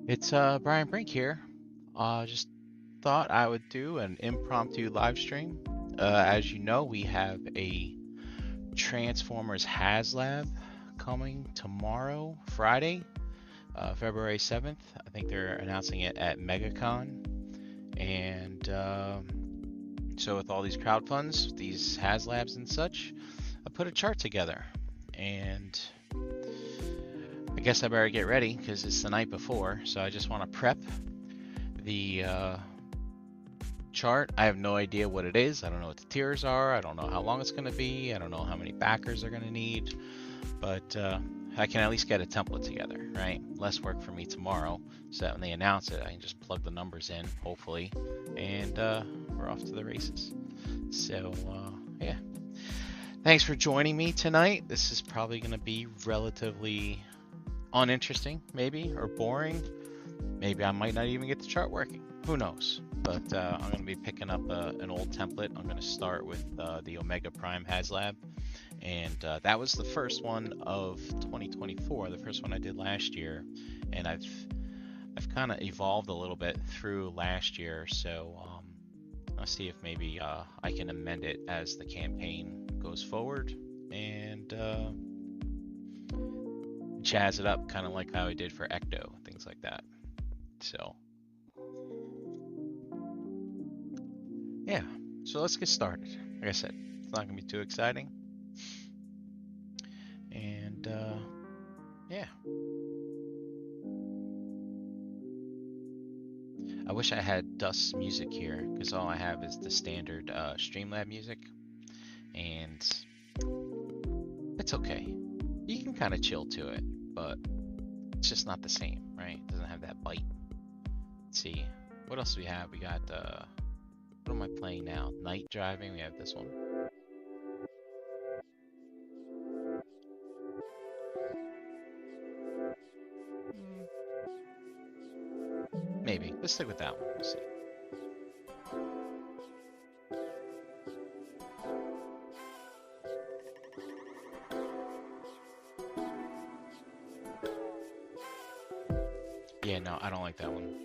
It's Brian Brink here. Just thought I would do an impromptu live stream. As you know, we have a Transformers HasLab coming tomorrow, Friday, February 7th. I think they're announcing it at MegaCon. And so with all these crowd funds, these HasLabs and such, I put a chart together. And I guess I better get ready because it's the night before. So I just want to prep the chart. I have no idea what it is. I don't know what the tiers are. I don't know how long it's going to be. I don't know how many backers they're going to need. But I can at least get a template together, right? Less work for me tomorrow, so that when they announce it, I can just plug the numbers in, hopefully, and we're off to the races. So, yeah. Thanks for joining me tonight. This is probably going to be relatively uninteresting, maybe, or boring. Maybe I might not even get the chart working. Who knows? But I'm going to be picking up an old template. I'm going to start with the Omega Prime HasLab. And that was the first one of 2024, the first one I did last year. And I've kind of evolved a little bit through last year. So I'll see if maybe I can amend it as the campaign goes forward. And jazz it up, kind of like how I did for Ecto, things like that. So, yeah. So let's get started. Like I said, it's not gonna be too exciting. And yeah. I wish I had Dust's music here, because all I have is the standard Streamlab music, and it's okay. You can kind of chill to it, but it's just not the same, right? It doesn't have that bite. Let's see, what else do we have? We got, what am I playing now? Night Driving, we have this one. Maybe, let's stick with that one, we'll see. Yeah, no, I don't like that one.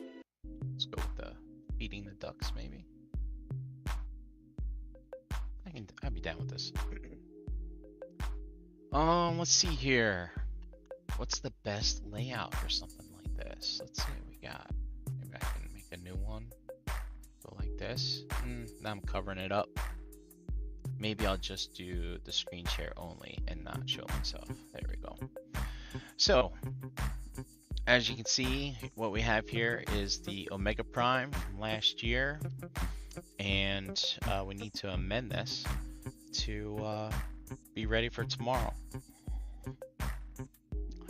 Let's go with the Feeding the Ducks, maybe. I'd be down with this. Let's see here. What's the best layout for something like this? Let's see what we got. Maybe I can make a new one. Go like this. Now I'm covering it up. Maybe I'll just do the screen share only and not show myself. There we go. So, as you can see, what we have here is the Omega Prime from last year, and we need to amend this to be ready for tomorrow.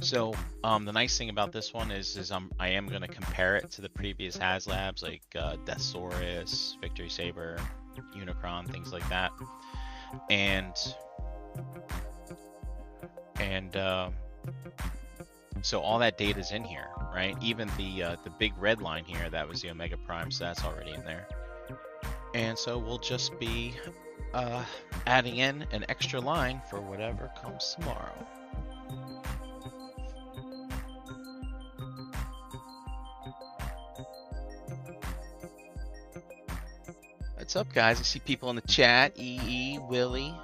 So the nice thing about this one is I am going to compare it to the previous HasLabs, like Deathsaurus, Victory Saber, Unicron, things like that, and so all that data is in here, right? Even the big red line here, that was the Omega Prime, so that's already in there. And so we'll just be adding in an extra line for whatever comes tomorrow. What's up, guys? I see people in the chat. EE, Willie,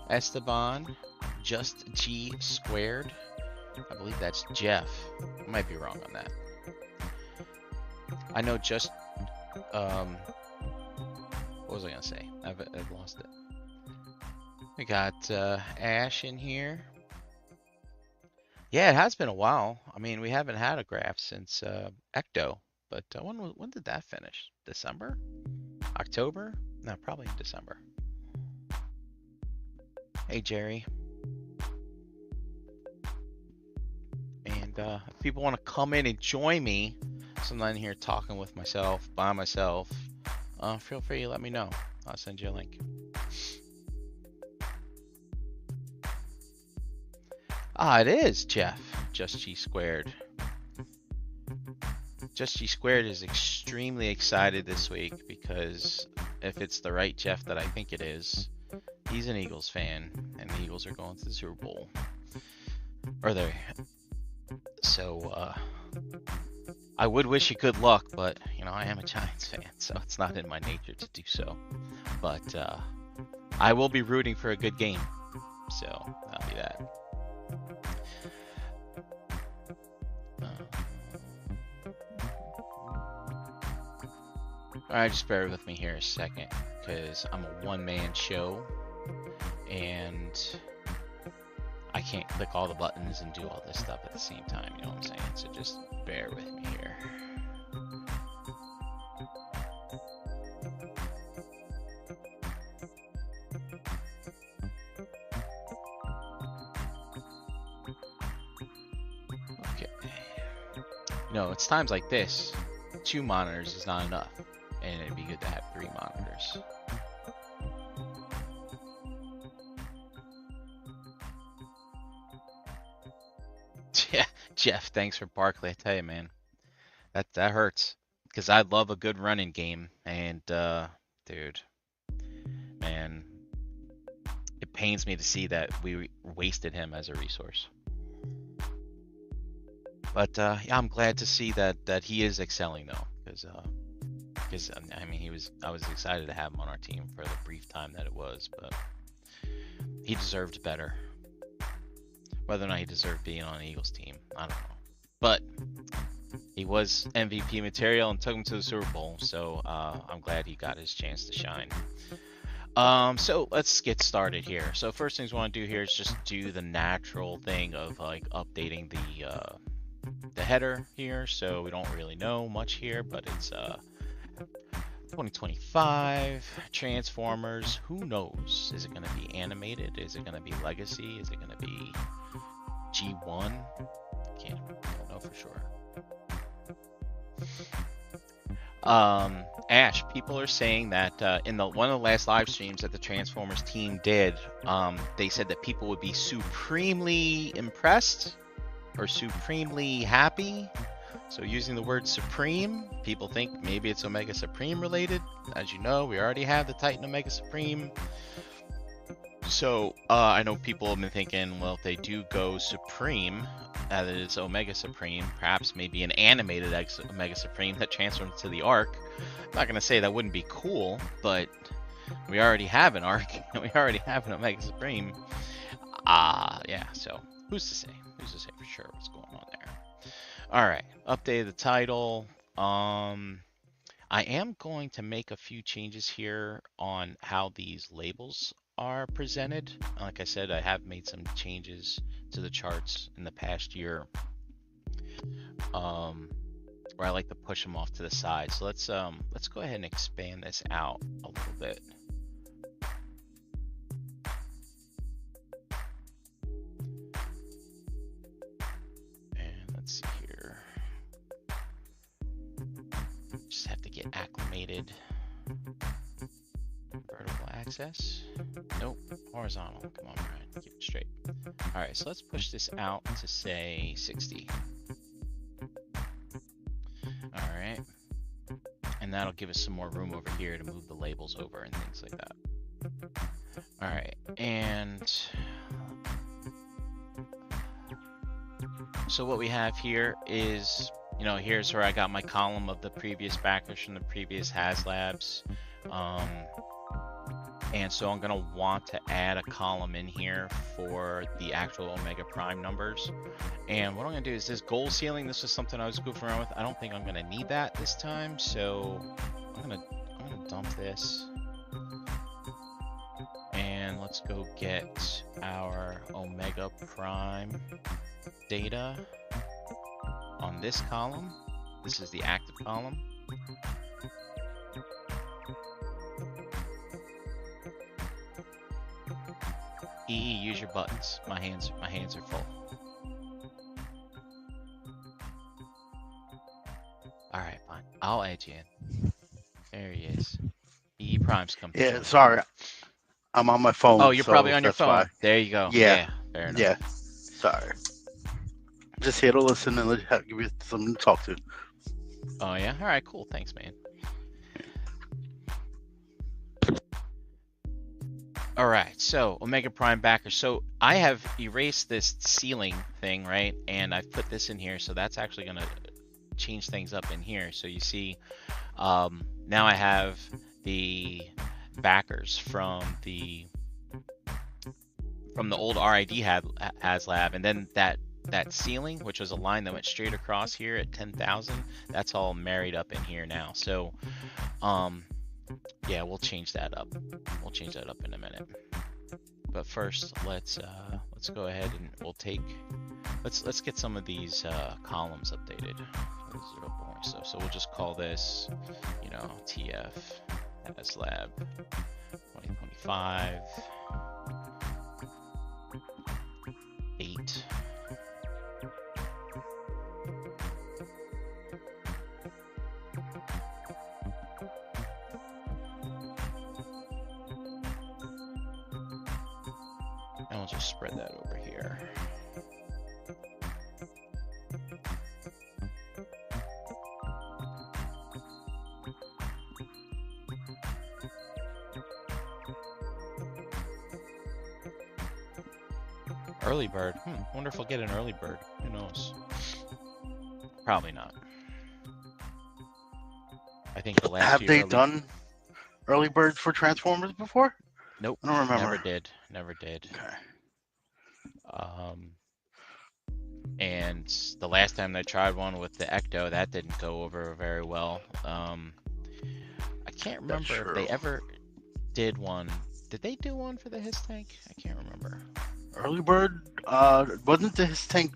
Esteban, Just G Squared. I believe that's Jeff. I might be wrong on that. I know just, what was I gonna say? I've lost it. We got Ash in here. Yeah, it has been a while. I mean, we haven't had a graph since Ecto, but when did that finish? December? October? No, probably December. Hey, Jerry. And if people want to come in and join me, so I'm not in here talking with myself, by myself, feel free to let me know. I'll send you a link. Ah, it is Jeff. Just G Squared. Just G Squared is extremely excited this week because if it's the right Jeff that I think it is, he's an Eagles fan, and the Eagles are going to the Super Bowl. Or they. So I would wish you good luck, but you know I am a Giants fan, so it's not in my nature to do so. But I will be rooting for a good game, so that'll be that. Alright, just bear with me here a second, because I'm a one-man show, and I can't click all the buttons and do all this stuff at the same time, you know what I'm saying? So just bear with me here. Okay. No, it's times like this. 2 monitors is not enough, and it'd be good to have 3 monitors. Yeah, Jeff, thanks for Barkley. I tell you, man, that hurts, because I love a good running game, and dude, man, it pains me to see that we wasted him as a resource. But yeah, I'm glad to see that he is excelling though, because I mean I was excited to have him on our team for the brief time that it was, but he deserved better. Whether or not he deserved being on the Eagles team, I don't know. But he was MVP material and took him to the Super Bowl, so I'm glad he got his chance to shine. So let's get started here. So first things we want to do here is just do the natural thing of like updating the header here. So we don't really know much here, but it's 2025 Transformers. Who knows? Is it going to be animated? Is it going to be Legacy? Is it going to be G1? Don't know for sure. Ash, people are saying that in one of the last live streams that the Transformers team did, they said that people would be supremely impressed or supremely happy. So using the word supreme, people think maybe it's Omega Supreme related. As you know, we already have the Titan Omega Supreme. So I know people have been thinking, well, if they do go Supreme, that is Omega Supreme, perhaps maybe an animated Omega Supreme that transforms to the Arc. I'm not going to say that wouldn't be cool, but we already have an Arc, and we already have an Omega Supreme. Yeah, so who's to say? Who's to say for sure what's going on there? Alright, updated the title. I am going to make a few changes here on how these labels are presented. Like I said, I have made some changes to the charts in the past year, where I like to push them off to the side. So let's go ahead and expand this out a little bit. And let's see here. Just have to get acclimated. Vertical axis. Nope. Horizontal. Come on, Brian. Keep it straight. Alright, so let's push this out to say 60. Alright. And that'll give us some more room over here to move the labels over and things like that. Alright, and so what we have here is, you know, here's where I got my column of the previous backers from the previous HasLabs. And so I'm going to want to add a column in here for the actual Omega Prime numbers. And what I'm going to do is this goal ceiling. This is something I was goofing around with. I don't think I'm going to need that this time. So I'm going to dump this. And let's go get our Omega Prime data on this column. This is the active column. EE, use your buttons. My hands are full. Alright, fine. I'll add you in. There he is. EE Prime's come through. Yeah, sorry. I'm on my phone. Oh, you're probably on your phone. Why. There you go. Yeah. Fair enough. Yeah. Sorry. Just here to listen and give you something to talk to. Oh, yeah? Alright, cool. Thanks, man. Alright, so Omega Prime backer. So I have erased this ceiling thing, right? And I've put this in here, so that's actually going to change things up in here. So you see, now I have the backers from the old RID HasLab, and then that ceiling, which was a line that went straight across here at 10,000, that's all married up in here now. So, yeah, we'll change that up. We'll change that up in a minute. But first, let's go ahead and let's get some of these columns updated. This is real boring stuff. So we'll just call this, you know, TF HasLab 2025 8. And we'll just spread that over here. Early bird. Wonder if we'll get an early bird. Who knows? Probably not. I think the last Have few they done early birds for Transformers before? Nope. I don't remember. Never did. Never did. Okay. And the last time they tried one with the Ecto, that didn't go over very well. I can't remember if they ever did one. Did they do one for the His Tank? I can't remember. Early bird, wasn't the His Tank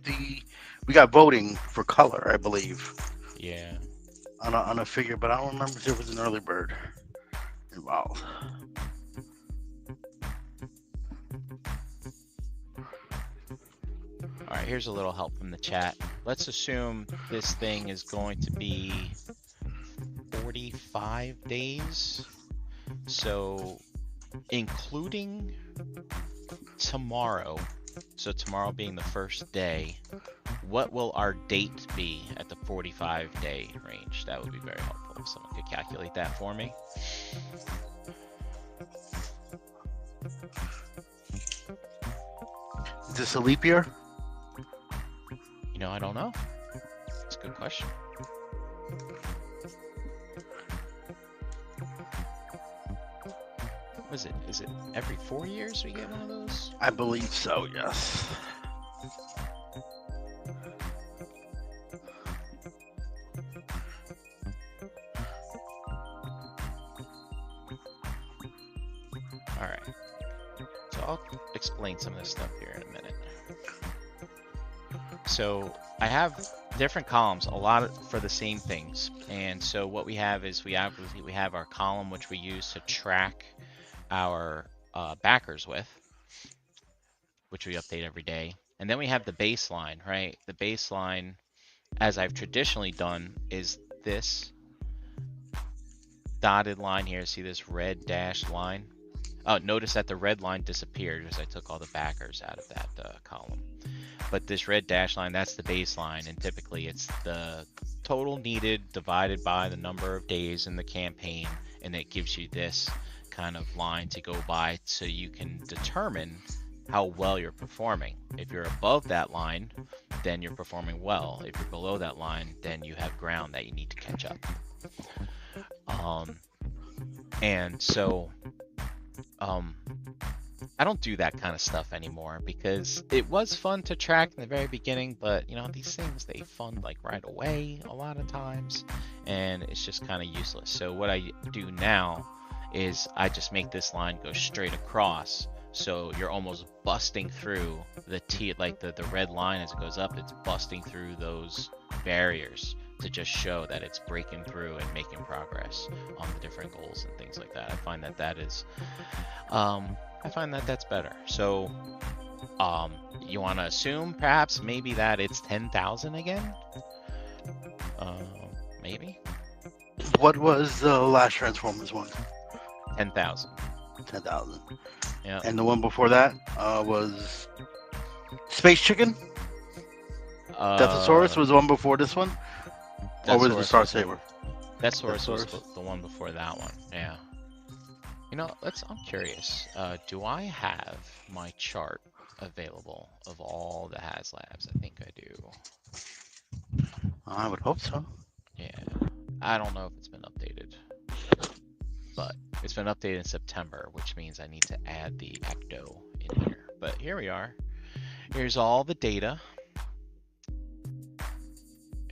we got voting for color, I believe. Yeah. On a figure, but I don't remember if there was an early bird involved. All right, here's a little help from the chat. Let's assume this thing is going to be 45 days. So, including tomorrow, so tomorrow being the first day, what will our date be at the 45-day range? That would be very helpful if someone could calculate that for me. Is this a leap year? You know, I don't know. That's a good question. What is it? Is it every 4 years we get one of those? I believe so, yes. All right. So I'll explain some of this stuff here in a minute. So I have different columns, a lot for the same things. And so what we have is we have our column which we use to track our backers with, which we update every day. And then we have the baseline, right? The baseline, as I've traditionally done, is this dotted line here. See this red dashed line? Oh, notice that the red line disappeared as I took all the backers out of that column. But this red dash line, that's the baseline, and typically it's the total needed divided by the number of days in the campaign, and it gives you this kind of line to go by so you can determine how well you're performing. If you're above that line, then you're performing well. If you're below that line, then you have ground that you need to catch up. And so I don't do that kind of stuff anymore because it was fun to track in the very beginning, but you know, these things, they fund like right away a lot of times, and it's just kind of useless. So what I do now is I just make this line go straight across, so you're almost busting through the the red line as it goes up. It's busting through those barriers to just show that it's breaking through and making progress on the different goals and things like that. I find that that is that's better. So you want to assume perhaps maybe that it's 10,000 again? Maybe. What was the last Transformers one? 10,000. 10,000. Yeah. And the one before that was Space Chicken? Deathosaurus was the one before this one? Or was it the Star Saber? Deathosaurus was the one before that one. Yeah. You know, I'm curious. Do I have my chart available of all the HasLabs? I think I do. I would hope so. Yeah, I don't know if it's been updated, but it's been updated in September, which means I need to add the ecto in here. But here we are. Here's all the data.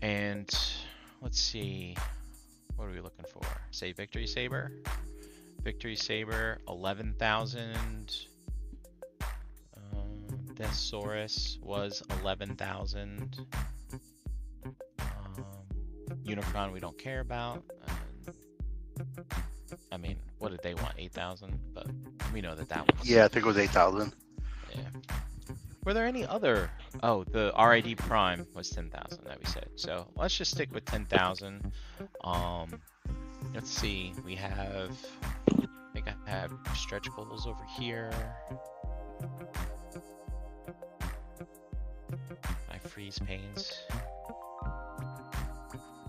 And let's see, what are we looking for? Say Victory Saber. Victory Saber, 11,000. Thesaurus was 11,000. Unicron we don't care about. I mean, what did they want? 8,000? But we know that that was... Yeah, I think it was 8,000. Yeah. Were there any other... Oh, the RID Prime was 10,000 that we said. So let's just stick with 10,000. Let's see. We have... I think I have stretch goals over here. I freeze panes.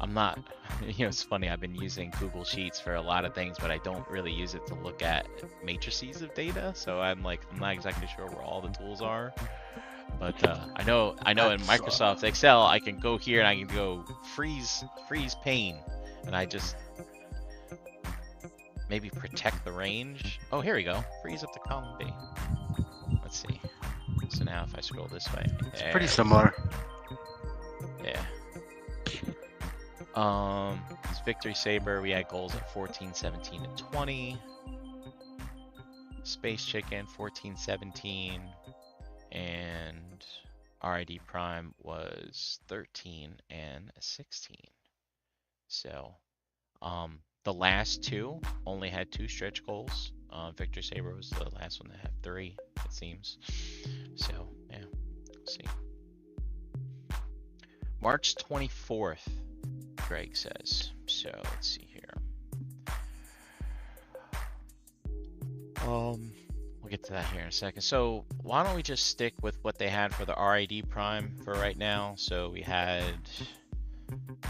I'm not... You know, it's funny, I've been using Google Sheets for a lot of things, but I don't really use it to look at matrices of data. So I'm like, I'm not exactly sure where all the tools are. But I know in Microsoft Excel, I can go here and I can go freeze pane, and I just maybe protect the range. Oh, here we go. Freeze up the column B. Let's see. So now if I scroll this way, it's pretty similar. Yeah. It's Victory Saber. We had goals at 14, 17, and 20. Space Chicken 14, 17. And RID Prime was 13 and 16. So, the last two only had 2 stretch goals. Victor Saber was the last one that had 3, it seems. So, yeah, let's see. March 24th, Greg says. So, let's see here. We'll get to that here in a second. So why don't we just stick with what they had for the RID Prime for right now? So we had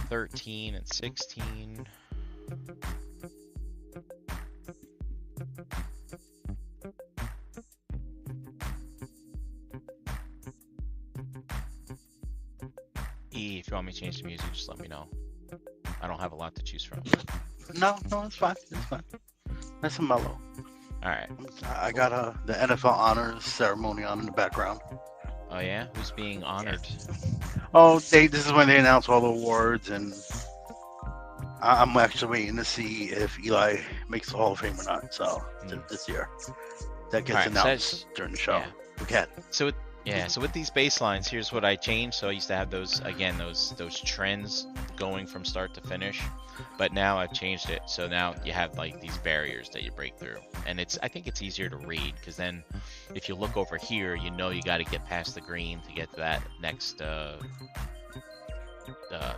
13 and 16. If you want me to change the music, just let me know. I don't have a lot to choose from. No, it's fine. It's fine. Nice and mellow. All right. I got the NFL honors ceremony on in the background. Oh yeah, who's being honored? Oh, this is when they announce all the awards, and I'm actually waiting to see if Eli makes the Hall of Fame or not. So this year, that gets announced during the show. Yeah. We can. So with these baselines, here's what I changed. So I used to have those those trends going from start to finish, but now I've changed it. So now you have like these barriers that you break through, and I think it's easier to read, because then if you look over here, you know you got to get past the green to get to that next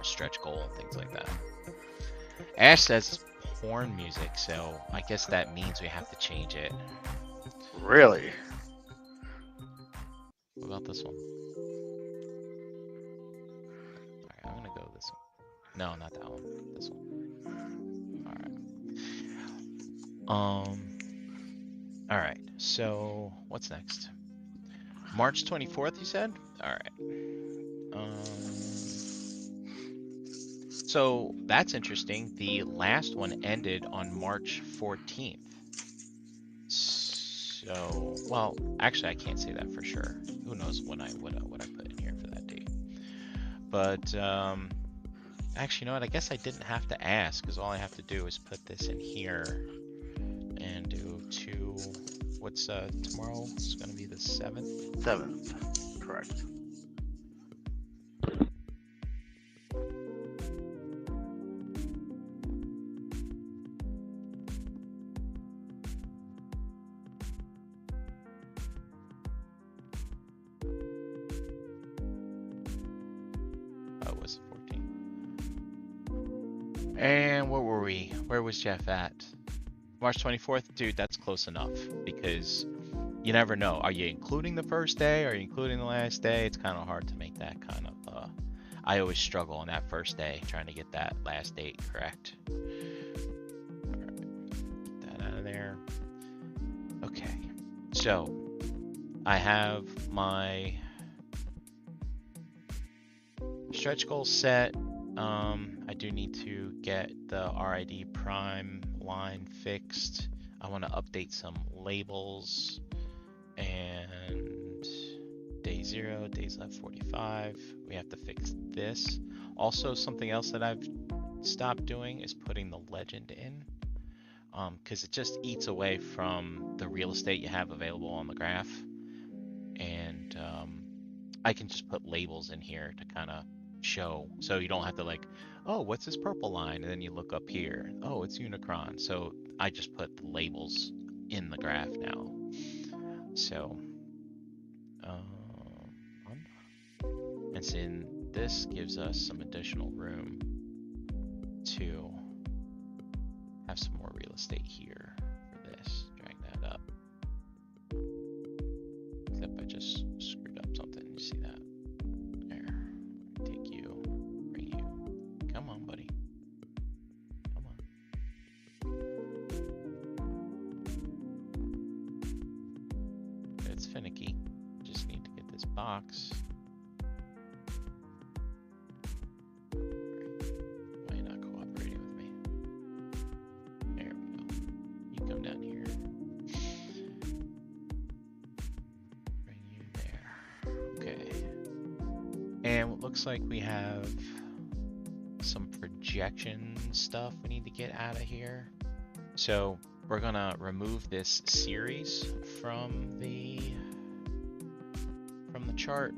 stretch goal and things like that. Ash says horn music, so I guess that means we have to change it. Really? What about this one? Alright, I'm gonna go this one. No, not that one. This one. Alright. Alright, so what's next? March 24th, you said? Alright. So that's interesting. The last one ended on March 14th. So, well, actually, I can't say that for sure. Who knows what I put in here for that date? But actually, you know what? I guess I didn't have to ask, because all I have to do is put this in here and do 2. What's tomorrow? It's gonna be the 7th. 7th, correct. And where were we? Where was Jeff at? March 24th? Dude, that's close enough, because you never know. Are you including the first day? Are you including the last day? It's kind of hard to make that kind of... I always struggle on that first day, trying to get that last date correct. Alright, get that out of there. Okay, so I have my stretch goal set. I do need to get the RID prime line fixed. I want to update some labels, and day 0, days left 45. We have to fix this. Also, something else that I've stopped doing is putting the legend in, because it just eats away from the real estate you have available on the graph. And I can just put labels in here to kind of show, so you don't have to like, oh, what's this purple line? And then you look up here, oh, it's Unicron. So I just put the labels in the graph now. So, and then this gives us some additional room to have some more real estate here for this. Drag that up. Except I just screwed up something. You see that? There. Take you. Bring you. Come on, buddy. Come on. It's finicky. Just need to get this box. Why are you not cooperating with me? There we go. You come down here. Bring you there. Okay. And it looks like we have some projection stuff we need to get out of here. So we're gonna remove this series from the chart.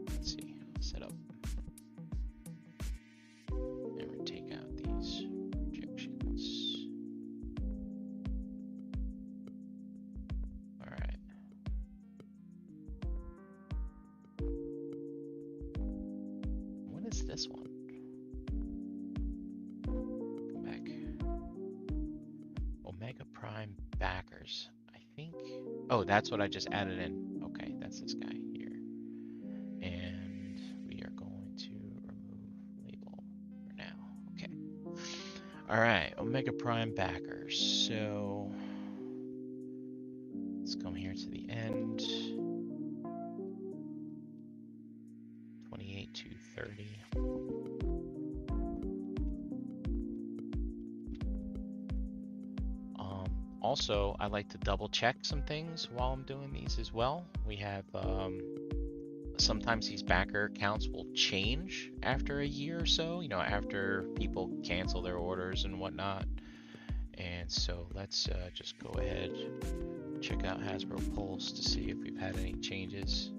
Let's see, set up. And we'll take out these projections. All right. What is this one? Come back. Omega Prime backers. I think. Oh, that's what I just added in. Okay, that's this guy here. And we are going to remove label for now. Okay. All right, Omega Prime backers. So let's come here to the end. 28 to 30. Also, I like to double check some things while I'm doing these as well. We have sometimes these backer counts will change after a year or so, you know, after people cancel their orders and whatnot. And so let's just go ahead, check out Hasbro Pulse to see if we've had any changes.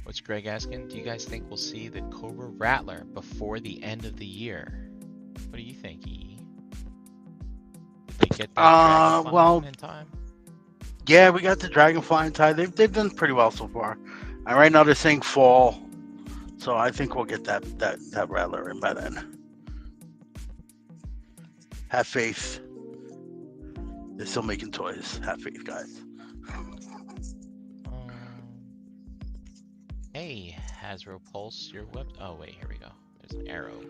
What's Greg asking? Do you guys think we'll see the Cobra Rattler before the end of the year? What do you think, E? Did they get that Dragonfly in time? Yeah, we got the Dragonfly in time. They've done pretty well so far. And right now they're saying fall, so I think we'll get that Rattler in by then. Have faith. They're still making toys. Have faith, guys. Hey, Hasbro Pulse, your web. Oh wait, here we go. There's an arrow.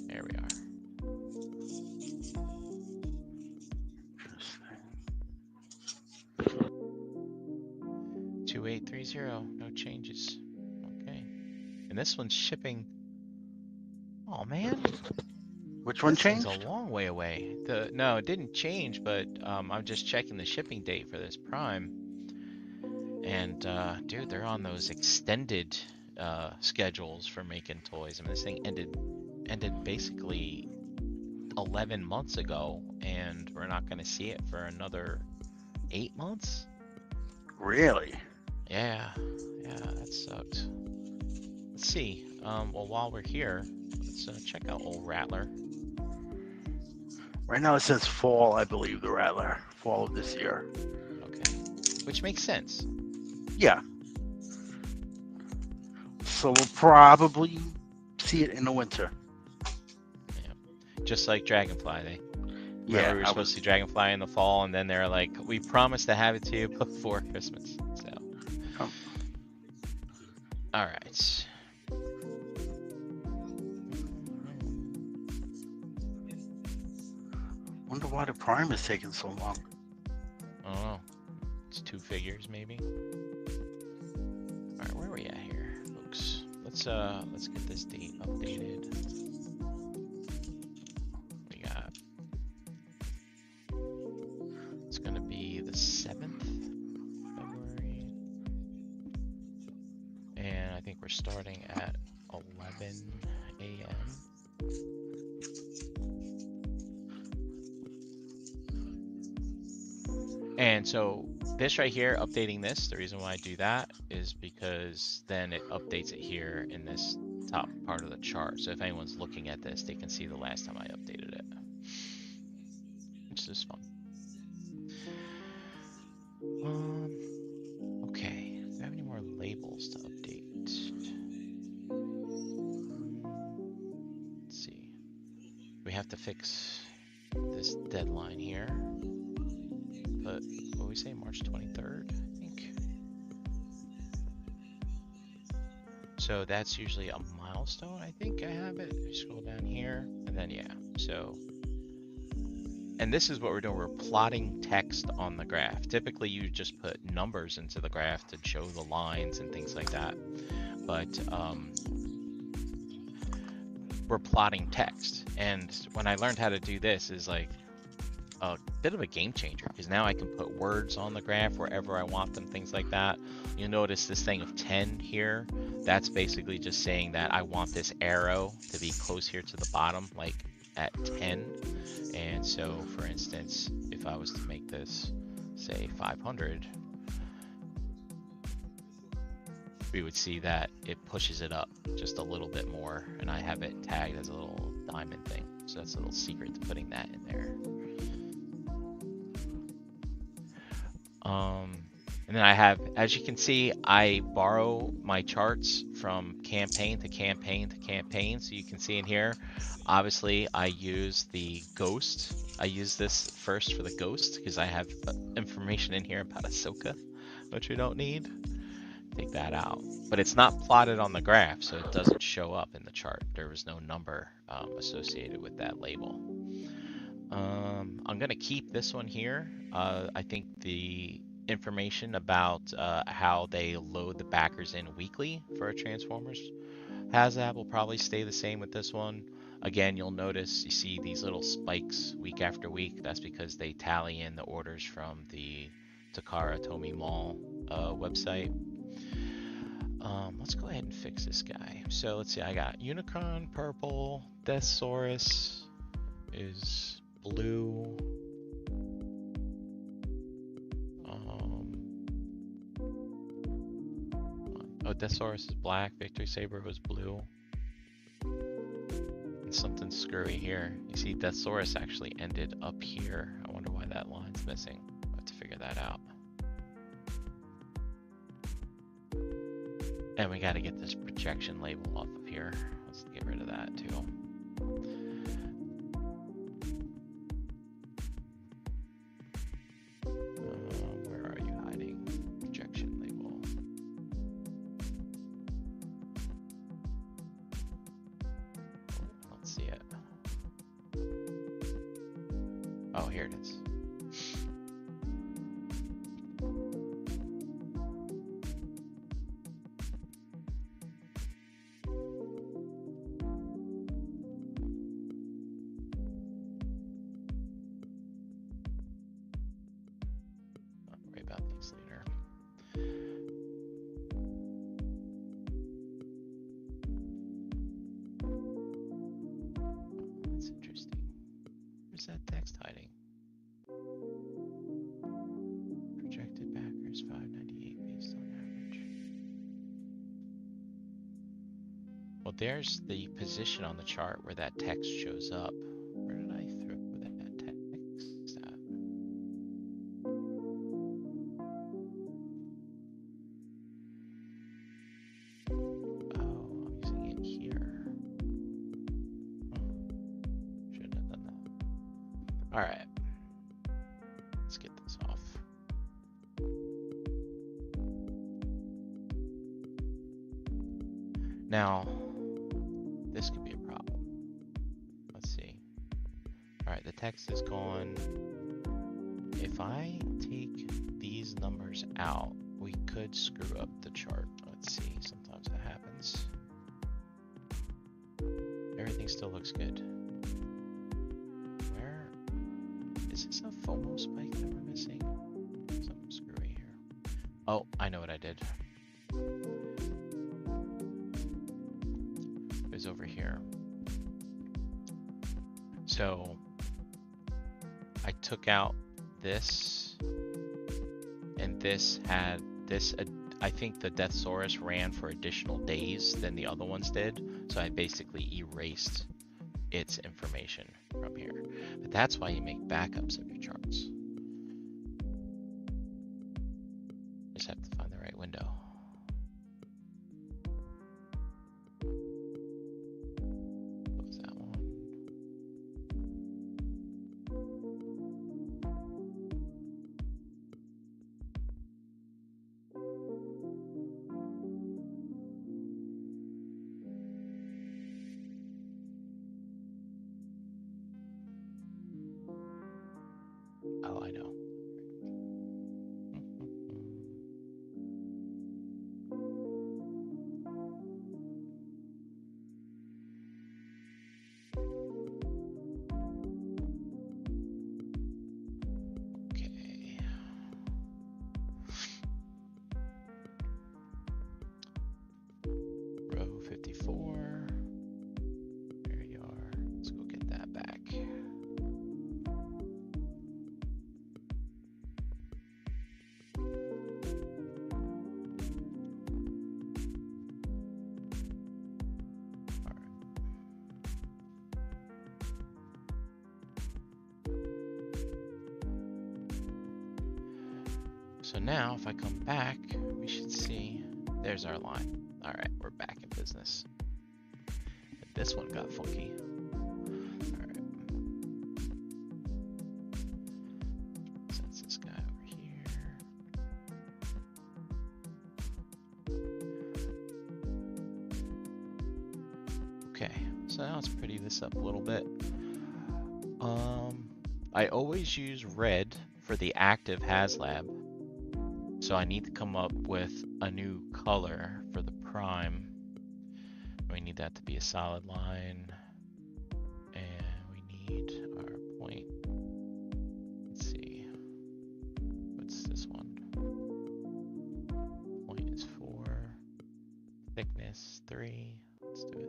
There we are. 2830. No changes. Okay. And this one's shipping. Oh man. Which one changed? It's a long way away. No, it didn't change, but I'm just checking the shipping date for this Prime. And dude, they're on those extended schedules for making toys. I mean, this thing ended basically 11 months ago, and we're not going to see it for another 8 months. Really? Yeah, that sucks. Let's see. Well, while we're here, let's check out old Rattler. Right now it says fall, I believe, the Rattler. Fall of this year. Okay. Which makes sense. Yeah. So we'll probably see it in the winter. Yeah. Just like Dragonfly, we were supposed to see Dragonfly in the fall, and then they're like, we promised to have it to you before Christmas. So All right. Wonder why the prime is taking so long. I don't know. It's 2 figures maybe. All right, where are we at here, folks? Let's get this date updated. We got. It's gonna be the 7th February, and I think we're starting at 11 a.m. And so this right here, updating this, the reason why I do that is because then it updates it here in this top part of the chart. So if anyone's looking at this, they can see the last time I updated it, which is fun. Okay, do I have any more labels to update? Let's see. We have to fix this deadline here. But what we say, March 23rd, I think. So that's usually a milestone, I think I have it. Scroll down here, and then yeah, so. And this is what we're doing, we're plotting text on the graph. Typically you just put numbers into the graph to show the lines and things like that. But we're plotting text. And when I learned how to do this is like a bit of a game changer, because now I can put words on the graph wherever I want them, things like that. You'll notice this thing of 10 here, that's basically just saying that I want this arrow to be close here to the bottom, like at 10. And so for instance, if I was to make this say 500, we would see that it pushes it up just a little bit more, and I have it tagged as a little diamond thing. So that's a little secret to putting that in there. And then I have, as you can see, I borrow my charts from campaign to campaign to campaign. So you can see in here, obviously I use the ghost. I use this first for the ghost because I have information in here about Ahsoka, which we don't need. Take that out. But it's not plotted on the graph, so it doesn't show up in the chart. There was no number associated with that label. I'm gonna keep this one here. I think the information about how they load the backers in weekly for a Transformers HasLab will probably stay the same with this one. Again, you'll notice you see these little spikes week after week. That's because they tally in the orders from the Takara Tomy Mall website. Let's go ahead and fix this guy. So let's see, I got Unicron purple, Deathsaurus is blue. Oh, Deathsaurus is black. Victory Saber was blue. And something screwy here. You see, Deathsaurus actually ended up here. I wonder why that line's missing. I have to figure that out. And we got to get this projection label off of here. Let's get rid of that too. Where are you hiding? Projection label. I don't see it. Oh, here it is. There's the position on the chart where that text shows up. Where did I throw that text at? Oh, I'm using it here. Shouldn't have done that. All right. Let's get this off. Now, this could be a problem. Let's see. All right, the text is gone. If I take these numbers out, we could screw up the chart. Let's see, sometimes that happens. Everything still looks good. Where is this a FOMO spike that we're missing? Something screwy here. Oh, I know what I did. It was over here. So I took out this, and this had this. I think the Deathsaurus ran for additional days than the other ones did, so I basically erased its information from here. But that's why you make backups of your charts. Just have to find the right window. Close that one. Oh, I know. Okay. Row 54. There you are. Let's go get that back. So now if I come back, we should see, there's our line. All right, we're back in business. This one got funky. All right. Sets this guy over here. Okay, so now let's pretty this up a little bit. I always use red for the active HasLab. So I need to come up with a new color for the prime. We need that to be a solid line. And we need our point. Let's see. What's this one? Point is 4. Thickness 3. Let's do that.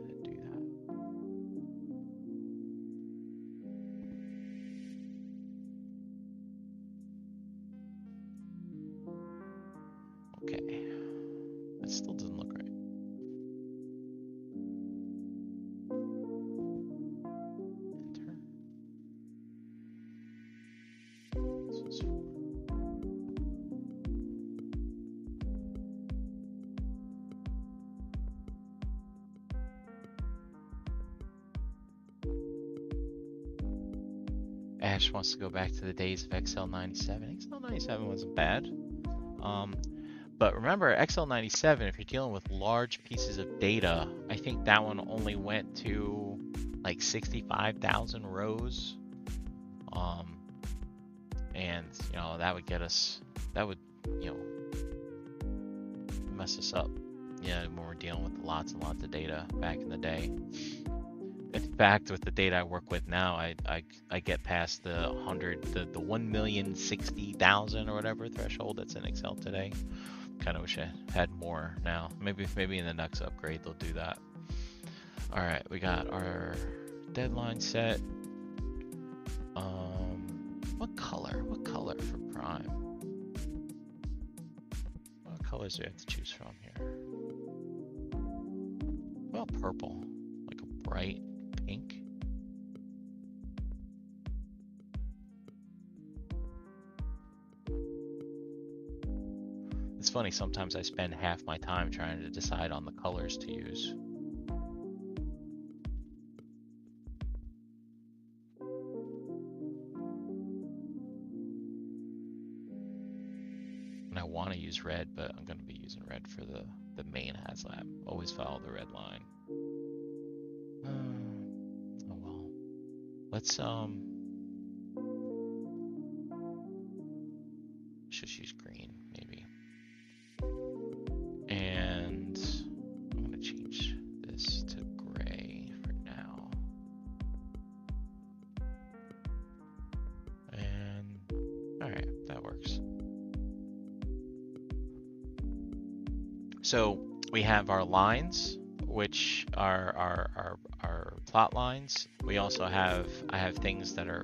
Okay, that still doesn't look right. Enter. This is 4. Ash wants to go back to the days of XL97. XL97 wasn't bad. But remember, XL97, if you're dealing with large pieces of data, I think that one only went to like 65,000 rows. And, you know, that would get us, that would, you know, mess us up. Yeah, when we're dealing with lots and lots of data back in the day. In fact, with the data I work with now, I get past the 1,060,000 or whatever threshold that's in Excel today. Kind of wish I had more now. Maybe in the next upgrade they'll do that. All right, we got our deadline set. What color? What color for prime? What colors do we have to choose from here? Well, purple, like a bright pink. It's funny, sometimes I spend half my time trying to decide on the colors to use. And I want to use red, but I'm going to be using red for the the main HasLab. Always follow the red line. Oh well. Let's just use green maybe. And I'm gonna change this to gray for now. And all right, that works. So we have our lines, which are our plot lines. We also I have things that are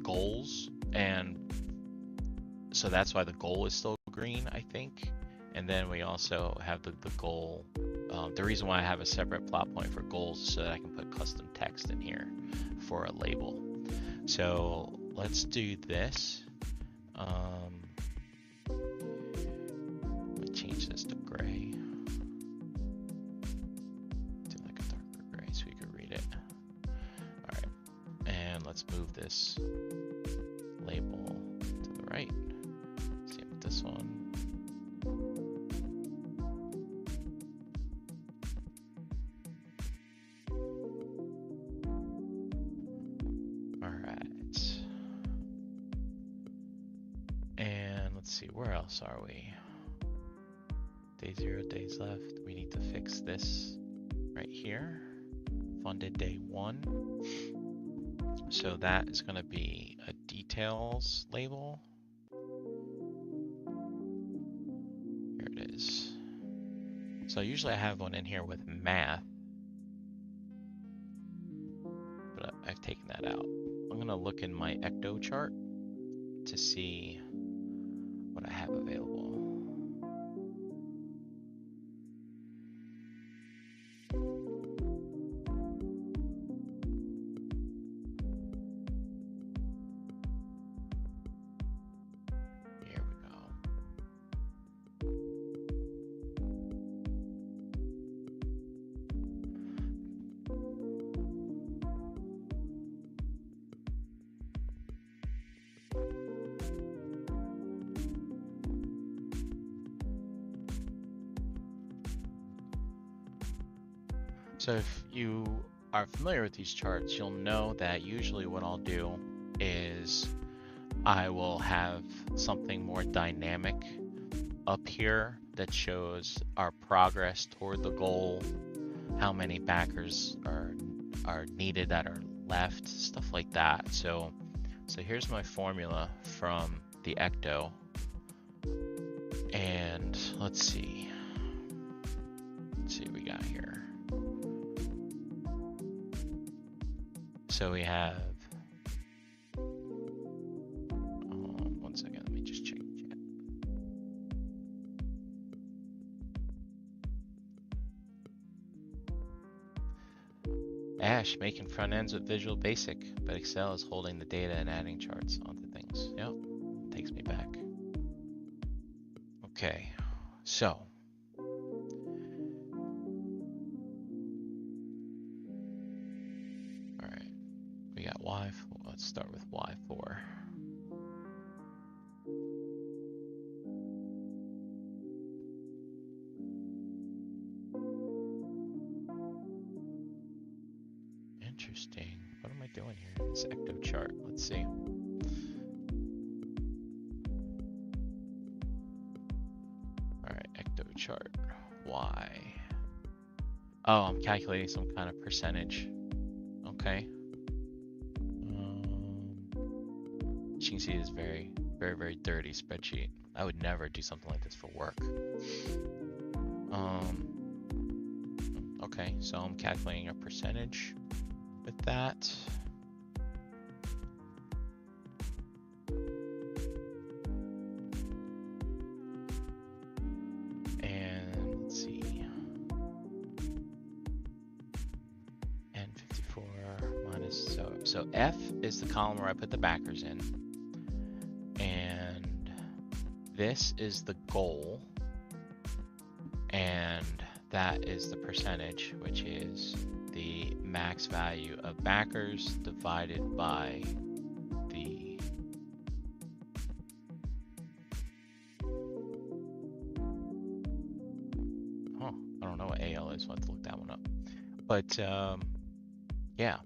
goals, and so that's why the goal is still green, I think. And then we also have the goal. The reason why I have a separate plot point for goals is so that I can put custom text in here for a label. So let's do this. Let me change this to gray. Do like a darker gray so you can read it. All right, and let's move this label to the right. Same with this one. Where else are we? Day 0, days left. We need to fix this right here. Funded day 1. So that is going to be a details label. Here it is. So usually I have one in here with math, but I've taken that out. I'm going to look in my ecto chart to see what I have available. Here we go. So if you are familiar with these charts, you'll know that usually what I'll do is I will have something more dynamic up here that shows our progress toward the goal, how many backers are needed that are left, stuff like that. So here's my formula from the ecto, and let's see what we got here. So we have, one second, let me just check chat. Ash, making front ends with Visual Basic, but Excel is holding the data and adding charts onto things. Yep, takes me back. Okay, so. We got Y4. Let's start with Y4. Interesting. What am I doing here in this ecto chart? Let's see. All right, ecto chart. Y. Oh, I'm calculating some kind of percentage. Okay. You can see this very, very dirty spreadsheet. I would never do something like this for work. Okay, so I'm calculating a percentage with that. And let's see. N54 minus, so F is the column where I put the backers in. And this is the goal, and that is the percentage, which is the max value of backers divided by the just wanted to look that one up. But yeah.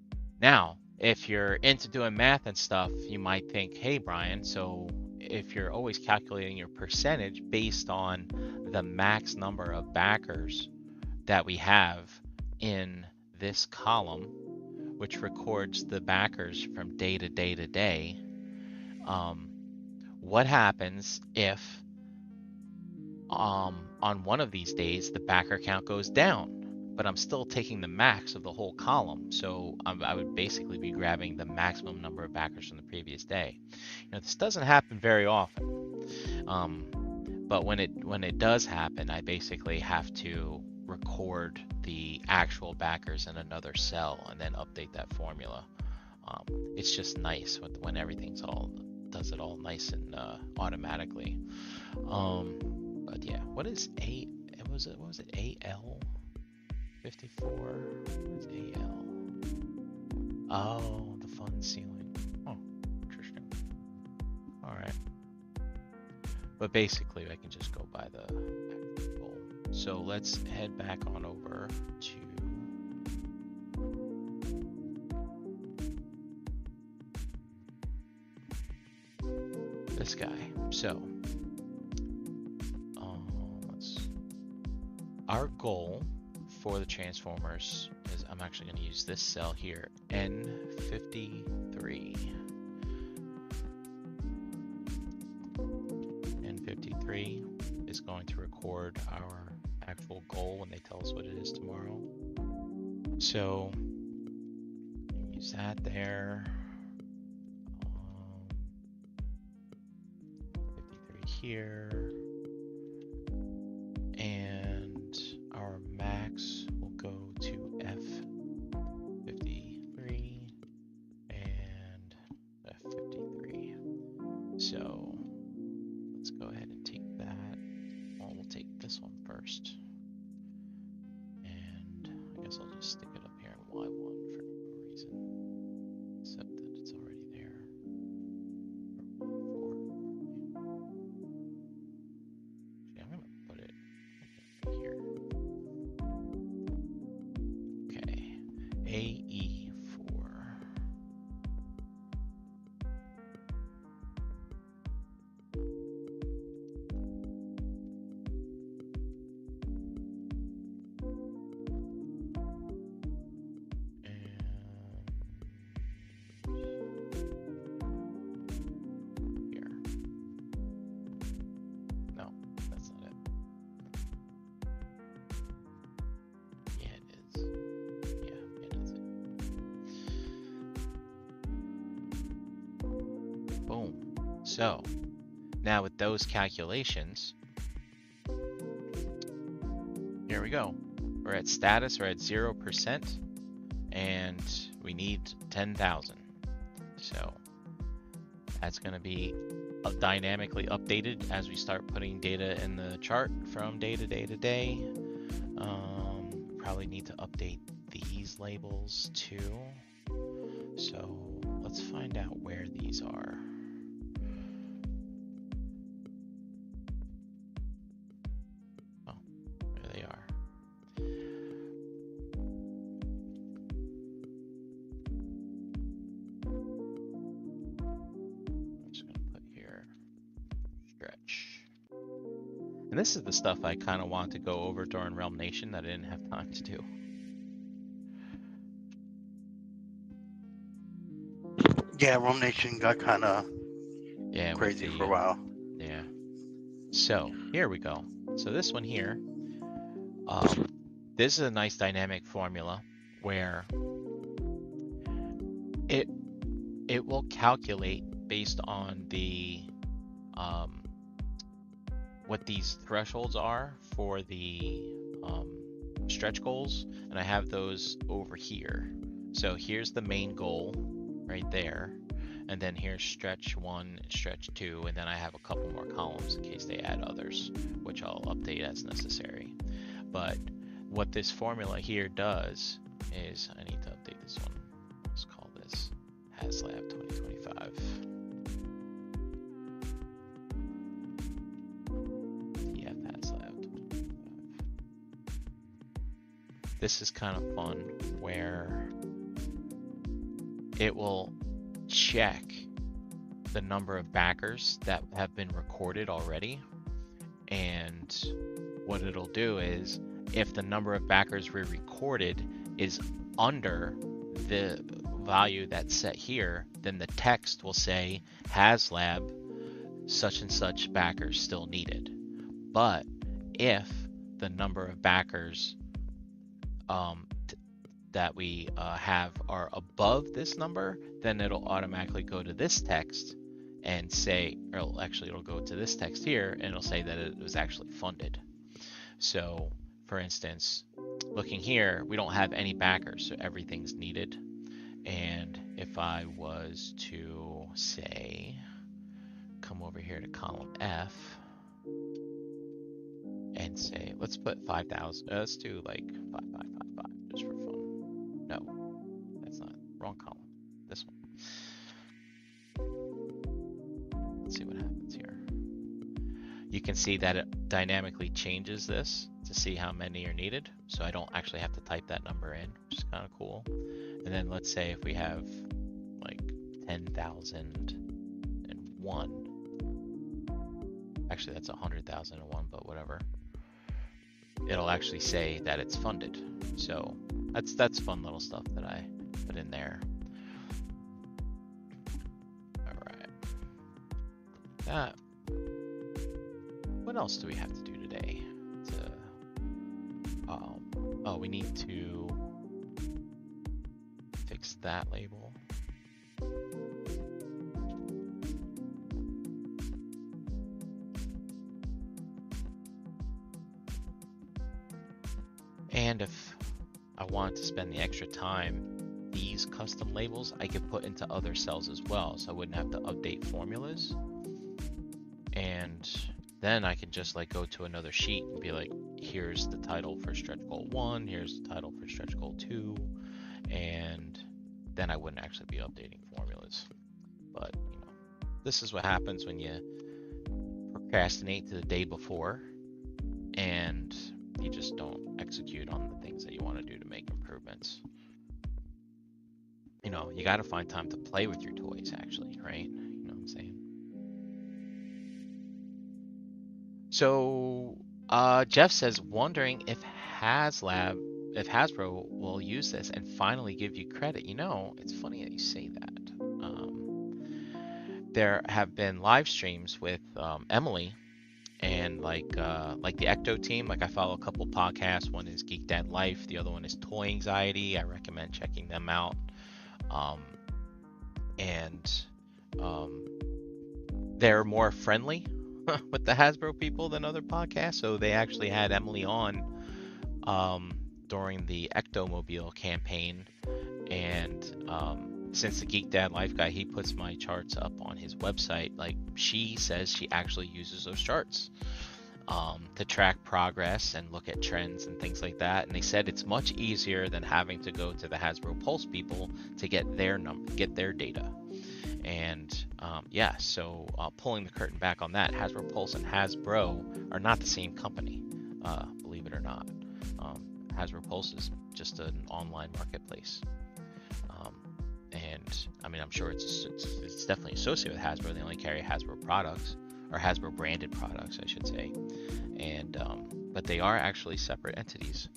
Now, if you're into doing math and stuff, you might think, hey, Brian, so if you're always calculating your percentage based on the max number of backers that we have in this column, which records the backers from day to day to day, what happens if on one of these days the backer count goes down, but I'm still taking the max of the whole column? So I would basically be grabbing the maximum number of backers from the previous day. This doesn't happen very often, but when it does happen, I basically have to record the actual backers in another cell and then update that formula. It's just nice when everything's does it all nice and automatically. But yeah, what is what was it AL 54? What's AL? Oh, the fund ceiling. Oh, interesting. All right. But basically, I can just go by the goal. So let's head back on over to this guy. So our goal for the transformers is, I'm actually going to use this cell here, N53. N53 is going to record our actual goal when they tell us what it is tomorrow. So use that there. 53 here. And our max will go to F53 and F53. So let's go ahead and take that. Well, we'll take this one first. And I guess I'll just stick it up here in Y1 for no reason, except that it's already there. Actually, I'm going to put it here. Okay, AE4. Here. No, that's not it. Yeah, it is. Yeah, it is it. Boom. So now with those calculations, here we go. We're at status, we're at 0%, and we need 10,000. So that's going to be dynamically updated as we start putting data in the chart from day to day to day. Probably need to update these labels too. So let's find out where these are. Oh, there they are. I'm just going to put here stretch. And this is the stuff I kind of want to go over during Realm Nation that I didn't have time to do. Yeah, Realm Nation got kind of crazy for a while. Yeah. So here we go. So this one here, this is a nice dynamic formula where it will calculate based on the what these thresholds are for the stretch goals, and I have those over here. So here's the main goal right there, and then here's stretch 1, stretch 2, and then I have a couple more columns in case they add others, which I'll update as necessary. But what this formula here does is, I need to update this one. Let's call this HasLab 2025. this is kind of fun, where it will check the number of backers that have been recorded already. And what it'll do is, if the number of backers we recorded is under the value that's set here, then the text will say HasLab such and such backers still needed. But if the number of backers that we have are above this number, then it'll automatically go to this text and say, or actually it'll go to this text here and it'll say that it was actually funded. So for instance, looking here, we don't have any backers, so everything's needed. And if I was to say, come over here to column F and say, let's put 5,000, let's do like 5555 just for fun. No, that's not, wrong column, this one. Let's see what happens here. You can see that it dynamically changes this to see how many are needed. So I don't actually have to type that number in, which is kind of cool. And then let's say if we have like 10,001, actually that's 100,001, but whatever. It'll actually say that it's funded. So that's fun little stuff that I put in there. All right. That. What else do we have to do today? Oh, we need to fix that label. And if I wanted to spend the extra time, these custom labels I could put into other cells as well, so I wouldn't have to update formulas. And then I can just like go to another sheet and be like, here's the title for stretch goal 1, here's the title for stretch goal 2, and then I wouldn't actually be updating formulas. But you know, this is what happens when you procrastinate to the day before and you just don't execute on the things that you want to do to make improvements. You know, you got to find time to play with your toys actually, right? You know what I'm saying? So Jeff says, wondering if Hasbro will use this and finally give you credit. You know, it's funny that you say that. There have been live streams with Emily and like the Ecto team. Like I follow a couple podcasts. One is Geek Dad Life. The other one is Toy Anxiety. I recommend checking them out. They're more friendly with the Hasbro people than other podcasts. So they actually had Emily on during the Ectomobile campaign. And since the Geek Dad Life guy, he puts my charts up on his website, like she says she actually uses those charts to track progress and look at trends and things like that. And they said it's much easier than having to go to the Hasbro Pulse people to get their data. And yeah, so pulling the curtain back on that, Hasbro Pulse and Hasbro are not the same company, believe it or not. Hasbro Pulse is just an online marketplace. And I mean, I'm sure it's definitely associated with Hasbro. They only carry Hasbro products, or Hasbro branded products, I should say. And but they are actually separate entities.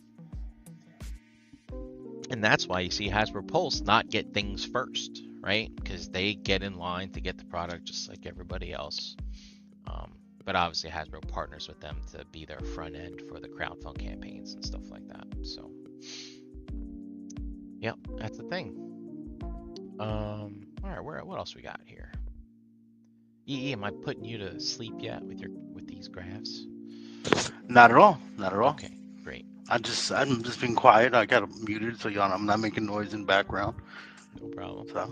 And that's why you see Hasbro Pulse not get things first, right? Because they get in line to get the product just like everybody else. But obviously Hasbro partners with them to be their front end for the crowdfund campaigns and stuff like that. So, yep, that's the thing. All right, what else we got here? EE, am I putting you to sleep yet with these graphs? Not at all. Not at all. Okay, great. I'm just being quiet. I got it muted so I'm not making noise in the background. No problem. So,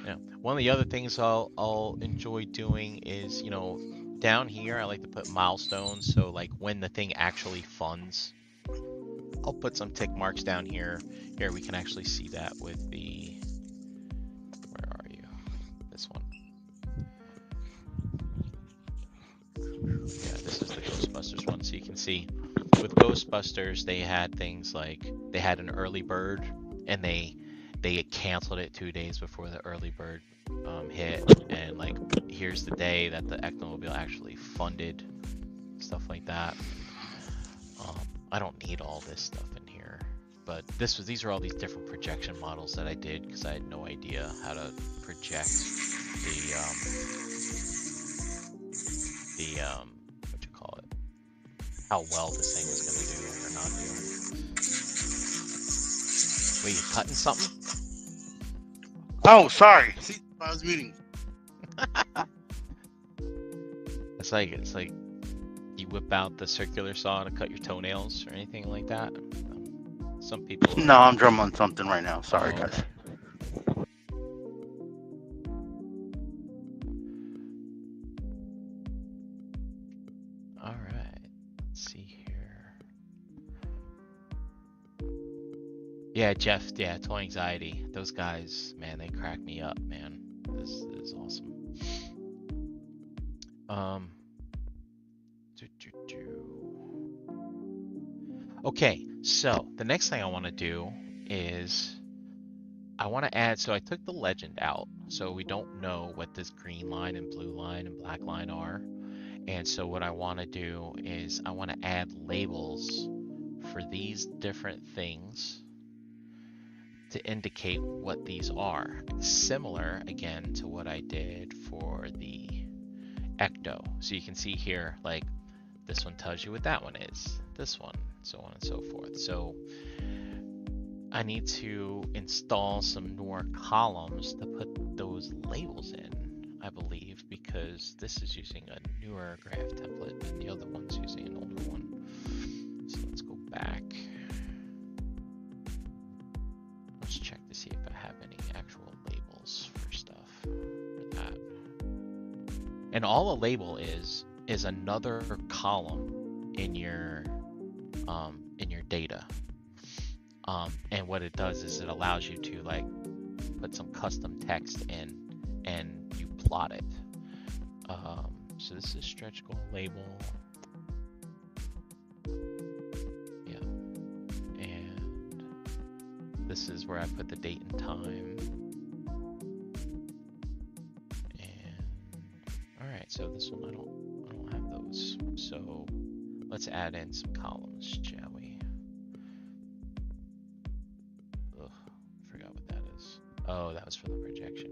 yeah. One of the other things I'll enjoy doing is, you know, down here I like to put milestones. So like when the thing actually funds, I'll put some tick marks down here. Here we can actually see that with the, where are you? This one. Yeah, this is the Ghostbusters one. So you can see with Ghostbusters, they had things like they had an early bird, and they canceled it 2 days before the early bird hit, and like here's the day that the Ectomobile actually funded, stuff like that. I don't need all this stuff in here, but these are all these different projection models that I did because I had no idea how to project the what you call it, how well this thing was going to do or not do. Wait, you cutting something? Oh, sorry. See, I was muting. It's like you whip out the circular saw to cut your toenails or anything like that. Some people. No, I'm drumming on something right now. Sorry, guys. Okay. All right. Let's see here. Yeah, Jeff. Yeah, toy anxiety. Those guys, man, they crack me up, man. This is awesome. Okay, so the next thing I want to do is I want to add, so I took the legend out, so we don't know what this green line and blue line and black line are. And so what I want to do is I want to add labels for these different things to indicate what these are. Similar, again, to what I did for the Ecto. So you can see here, like, this one tells you what that one is, this one, so on and so forth. So I need to install some newer columns to put those labels in, I believe, because this is using a newer graph template and the other one's using an older one. So let's go back. Let's check to see if I have any actual labels for stuff for that. And all a label is another column in your data. And what it does is it allows you to like put some custom text in and you plot it. So this is stretch goal label. Yeah. And this is where I put the date and time. And all right, so this one I don't have those. So let's add in some columns, shall we? Ugh, forgot what that is. Oh, that was for the projection.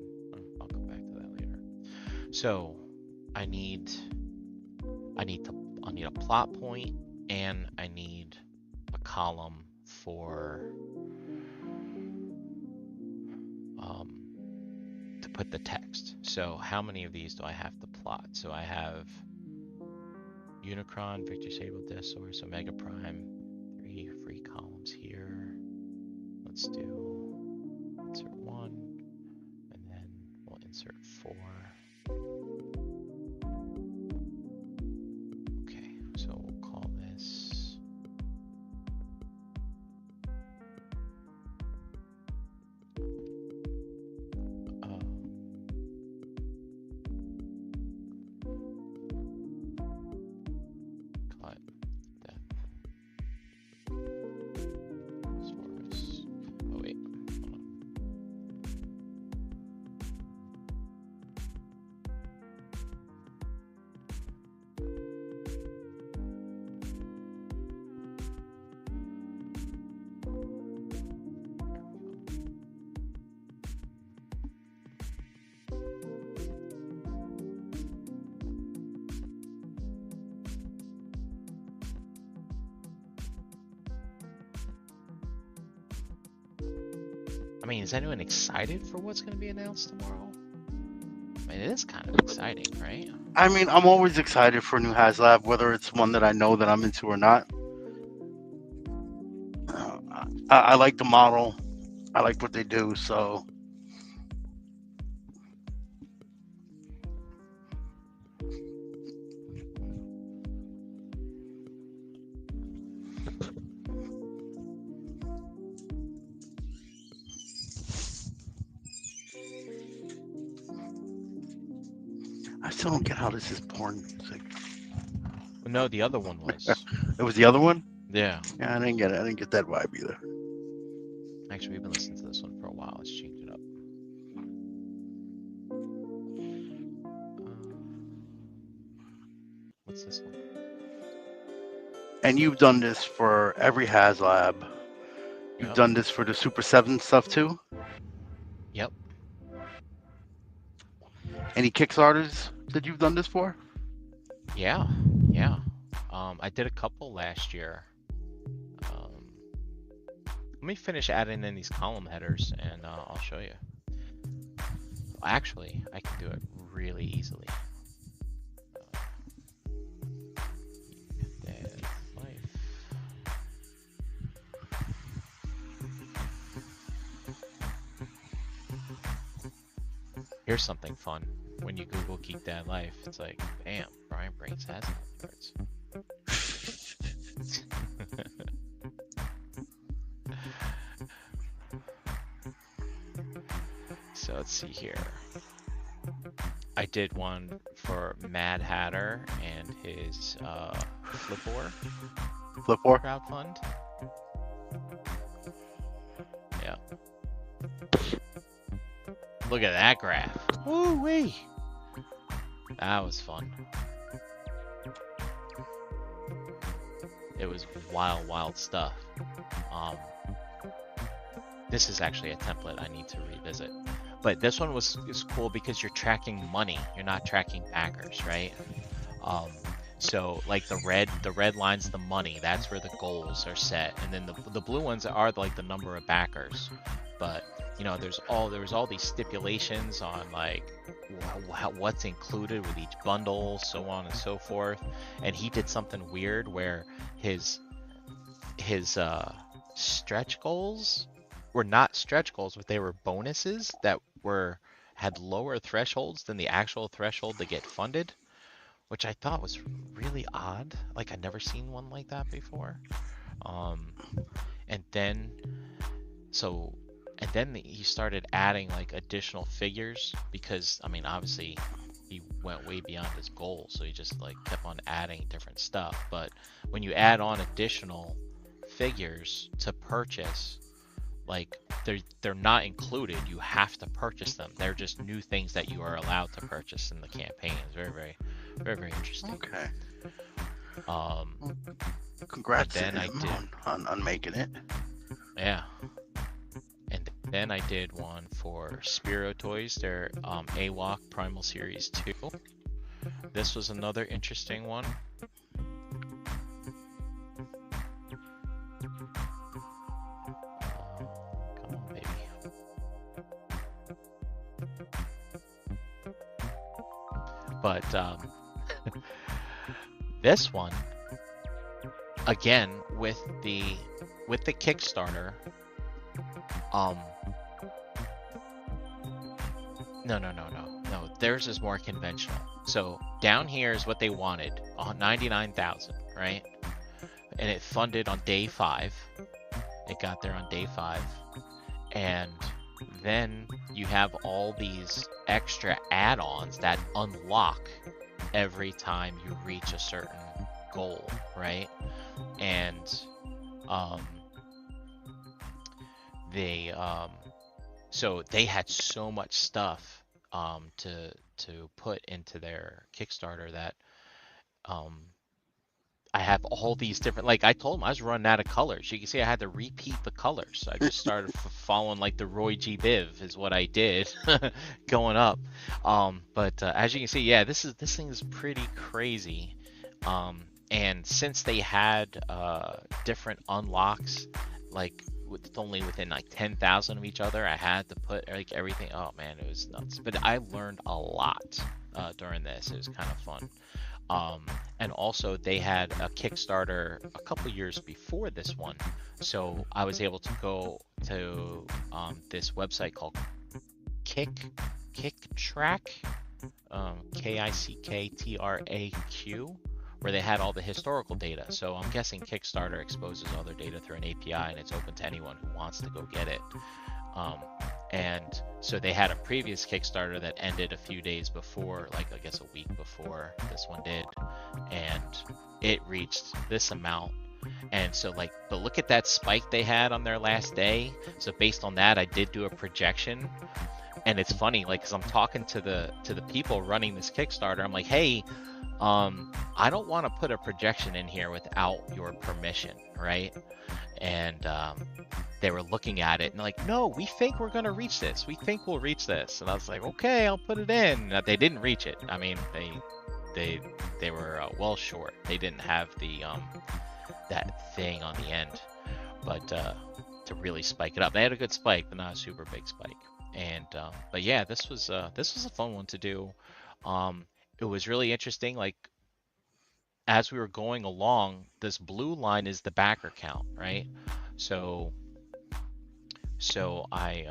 I'll come back to that later. So I need a plot point, and I need a column for to put the text. So how many of these do I have to plot? So I have Unicron, Victor Sable, Death Source, Omega Prime, 3 free columns here. Let's do insert 1, and then we'll insert 4. Okay, so we'll call this I mean, is anyone excited for what's going to be announced tomorrow? I mean, it is kind of exciting, right? I mean, I'm always excited for a new HasLab, whether it's one that I know that I'm into or not. I like the model. I like what they do, so. I still don't get how this is porn music. No, the other one was. It was the other one? Yeah. Yeah, I didn't get it. I didn't get that vibe either. Actually, we've been listening to this one for a while. Let's change it up. What's this one? And you've done this for every HasLab. You've done this for the Super 7 stuff too? Yep. Any Kickstarters that you've done this for? Yeah. I did a couple last year. Let me finish adding in these column headers, and I'll show you. Actually, I can do it really easily. Here's something fun. When you Google Geek Dad Life, it's like, bam, Brian Brains has words. So let's see here. I did one for Mad Hatter and his Flipboard crowdfund. Yeah. Look at that graph. Woo-wee. That was fun. It was wild stuff. This is actually a template I need to revisit. But this one is cool because you're tracking money. You're not tracking backers, right? So like the red line's the money. That's where the goals are set, and then the blue ones are like the number of backers. But you know, there was all these stipulations on like what's included with each bundle, so on and so forth. And he did something weird where his stretch goals were not stretch goals, but they were bonuses that had lower thresholds than the actual threshold to get funded, which I thought was really odd. Like I'd never seen one like that before. And then he started adding like additional figures because, I mean, obviously he went way beyond his goal, so he just like kept on adding different stuff. But when you add on additional figures to purchase, like they're not included. You have to purchase them. They're just new things that you are allowed to purchase in the campaign. It's very interesting. Okay. Congrats to him on making it. Yeah. And then I did one for Spiro Toys, their AWOC Primal Series 2. This was another interesting one. Come on, baby. But this one, again, with the Kickstarter, no, theirs is more conventional. So down here is what they wanted, 99,000, right? And it funded on day 5. It got there on day 5. And then you have all these extra add-ons that unlock every time you reach a certain goal, right? And so they had so much stuff to put into their Kickstarter that I have all these different, like I told them I was running out of colors. You can see I had to repeat the colors. I just started following like the Roy G. Biv is what I did going up. But as you can see, yeah, this thing is pretty crazy. And since they had different unlocks, like only within like 10,000 of each other, I had to put like everything. Oh man, it was nuts. But I learned a lot during this. It was kind of fun. And also they had a Kickstarter a couple years before this one, so I was able to go to this website called KickTrack, KICKTRAQ, where they had all the historical data. So I'm guessing Kickstarter exposes all their data through an API, and it's open to anyone who wants to go get it. And so they had a previous Kickstarter that ended a few days before, like I guess a week before this one did, and it reached this amount And so like, but look at that spike they had on their last day. So based on that, I did do a projection. And it's funny, like, cause I'm talking to the people running this Kickstarter. I'm like, hey, I don't want to put a projection in here without your permission, right? And they were looking at it and like, no, we think we're gonna reach this. We think we'll reach this. And I was like, okay, I'll put it in. They didn't reach it. I mean, they were well short. They didn't have the that thing on the end, but to really spike it up, they had a good spike, but not a super big spike. And but yeah, this was a fun one to do. It was really interesting. Like, as we were going along, this blue line is the backer count, right? So I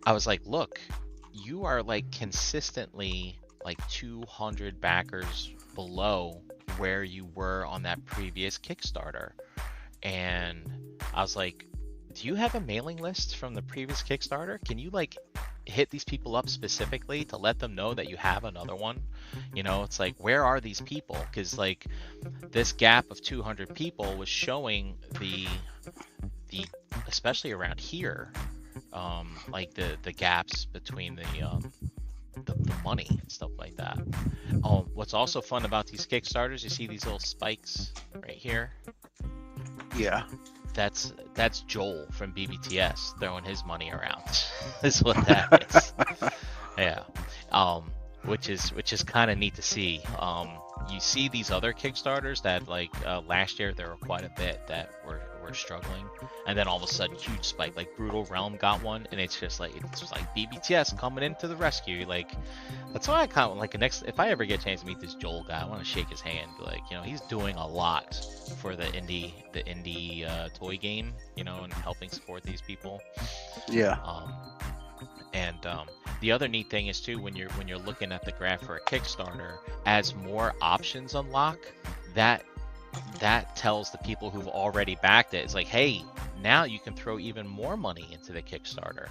was like, look, you are like consistently like 200 backers below where you were on that previous Kickstarter. And I was like, do you have a mailing list from the previous Kickstarter? Can you like hit these people up specifically to let them know that you have another one? You know, it's like, where are these people? Because like this gap of 200 people was showing the especially around here, like the gaps between the money and stuff like that. What's also fun about these Kickstarters, you see these little spikes right here? Yeah. That's Joel from BBTS throwing his money around. Is what that is. Yeah. Which is kind of neat to see. You see these other Kickstarters that like last year there were quite a bit that were struggling, and then all of a sudden huge spike. Like Brutal Realm got one, and it's just like BBTS coming into the rescue. Like that's why I kind of like if I ever get a chance to meet this Joel guy, I want to shake his hand. Like, you know, he's doing a lot for the indie toy game, you know, and helping support these people. Yeah. And the other neat thing is too, when you're looking at the graph for a Kickstarter, as more options unlock, that tells the people who've already backed it, it's like, hey, now you can throw even more money into the Kickstarter,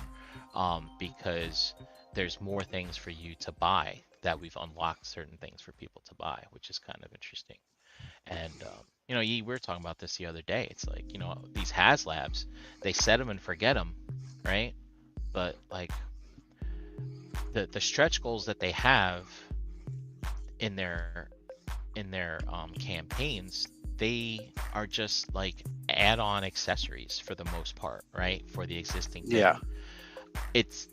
because there's more things for you to buy, that we've unlocked certain things for people to buy, which is kind of interesting. And you know, we were talking about this the other day. It's like, you know, these HasLabs, they set them and forget them, right? But like the stretch goals that they have in their campaigns, they are just like add-on accessories for the most part, right? For the existing game. Yeah. It's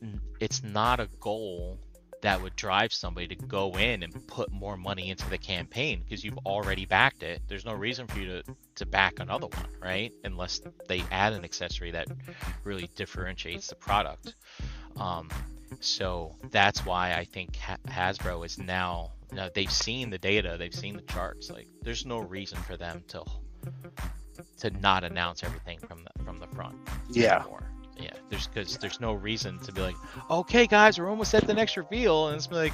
not a goal that would drive somebody to go in and put more money into the campaign, because you've already backed it. There's no reason for you to back another one, right? Unless they add an accessory that really differentiates the product. So that's why I think Hasbro is now, you know, they've seen the data, they've seen the charts. Like, there's no reason for them to not announce everything from the front. Yeah. Anymore. Yeah, there's no reason to be like, okay guys, we're almost at the next reveal, and it's like,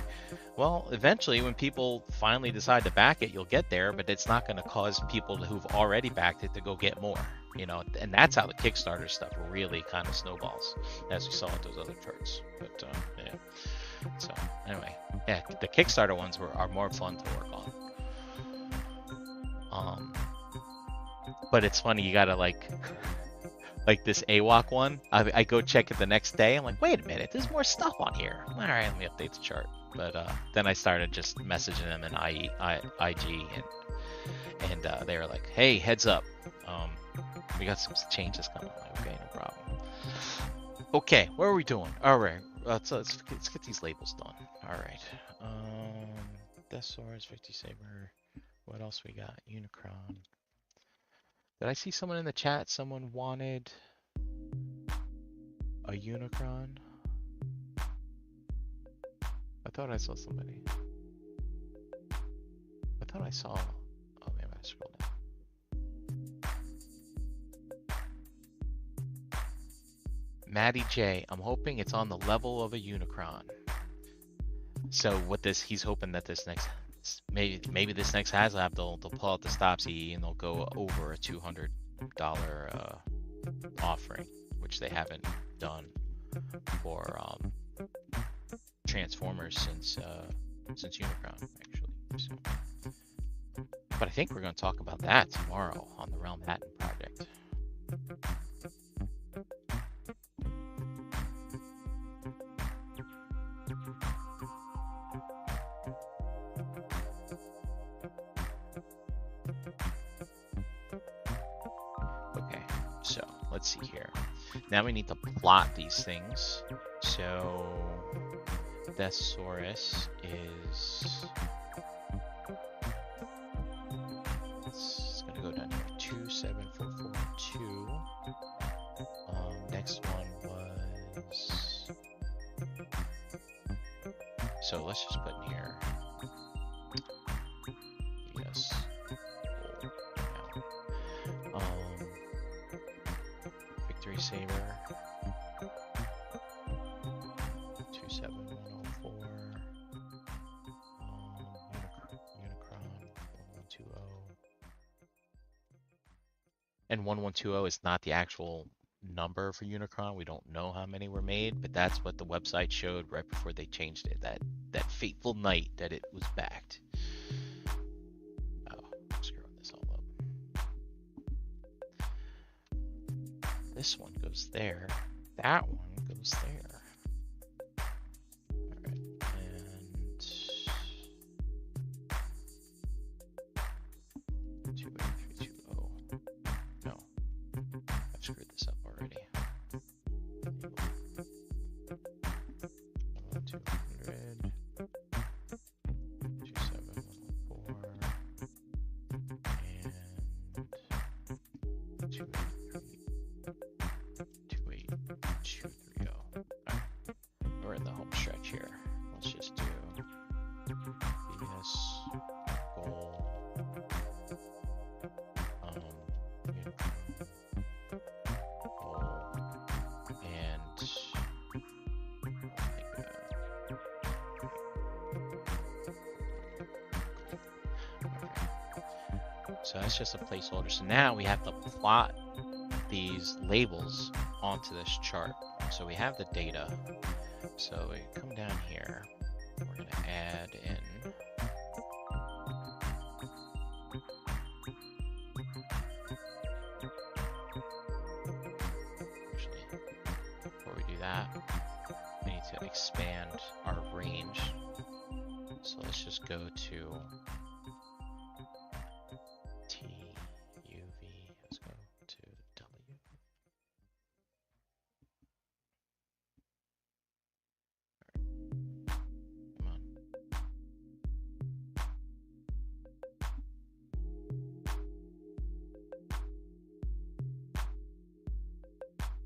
well, eventually when people finally decide to back it, you'll get there, but it's not going to cause people who've already backed it to go get more, you know. And that's how the Kickstarter stuff really kind of snowballs, as we saw with those other charts. But yeah, so anyway, yeah, the Kickstarter ones are more fun to work on. But it's funny, you gotta like this AWOC one, I go check it the next day. I'm like, wait a minute, there's more stuff on here. All right, let me update the chart. But then I started just messaging them in IG, and they were like, hey, heads up, we got some changes coming. I'm like, okay, no problem. Okay, what are we doing? All right, let's get these labels done. All right, Deathsaurus, 50 Saber. What else we got? Unicron. Did I see someone in the chat? Someone wanted a Unicron? I thought I saw somebody. I thought I saw... Oh, maybe I scrolled down. Maddie J, I'm hoping it's on the level of a Unicron. So what he's hoping that this next... Maybe this next HasLab they'll pull out the stops and they'll go over a $200 offering, which they haven't done for Transformers since Unicron, actually. So But I think we're going to talk about that tomorrow on the Realm Hatton project. Okay, so let's see here. Now we need to plot these things. So Thesaurus is, it's gonna go down here, 27442. Next one was, so let's just put in here, yes, Victory Saber, 27104, Unicron 1120, and 1120 is not the actual number for Unicron. We don't know how many were made, but that's what the website showed right before they changed it, that fateful night that it was backed. Oh, I'm screwing this all up. This one goes there, that one goes there. Alright, and 28320. No, I've screwed this up already. 200, 27114, and 28230. Alright, we're in the home stretch here. Let's just do Venus, goal, goal, and so that's just a placeholder. So now we have to plot these labels onto this chart. So we have the data. So we come down here. We're going to add in actually, before we do that, we need to expand our range. So let's just go to T, U, V, let's go to W. Come on.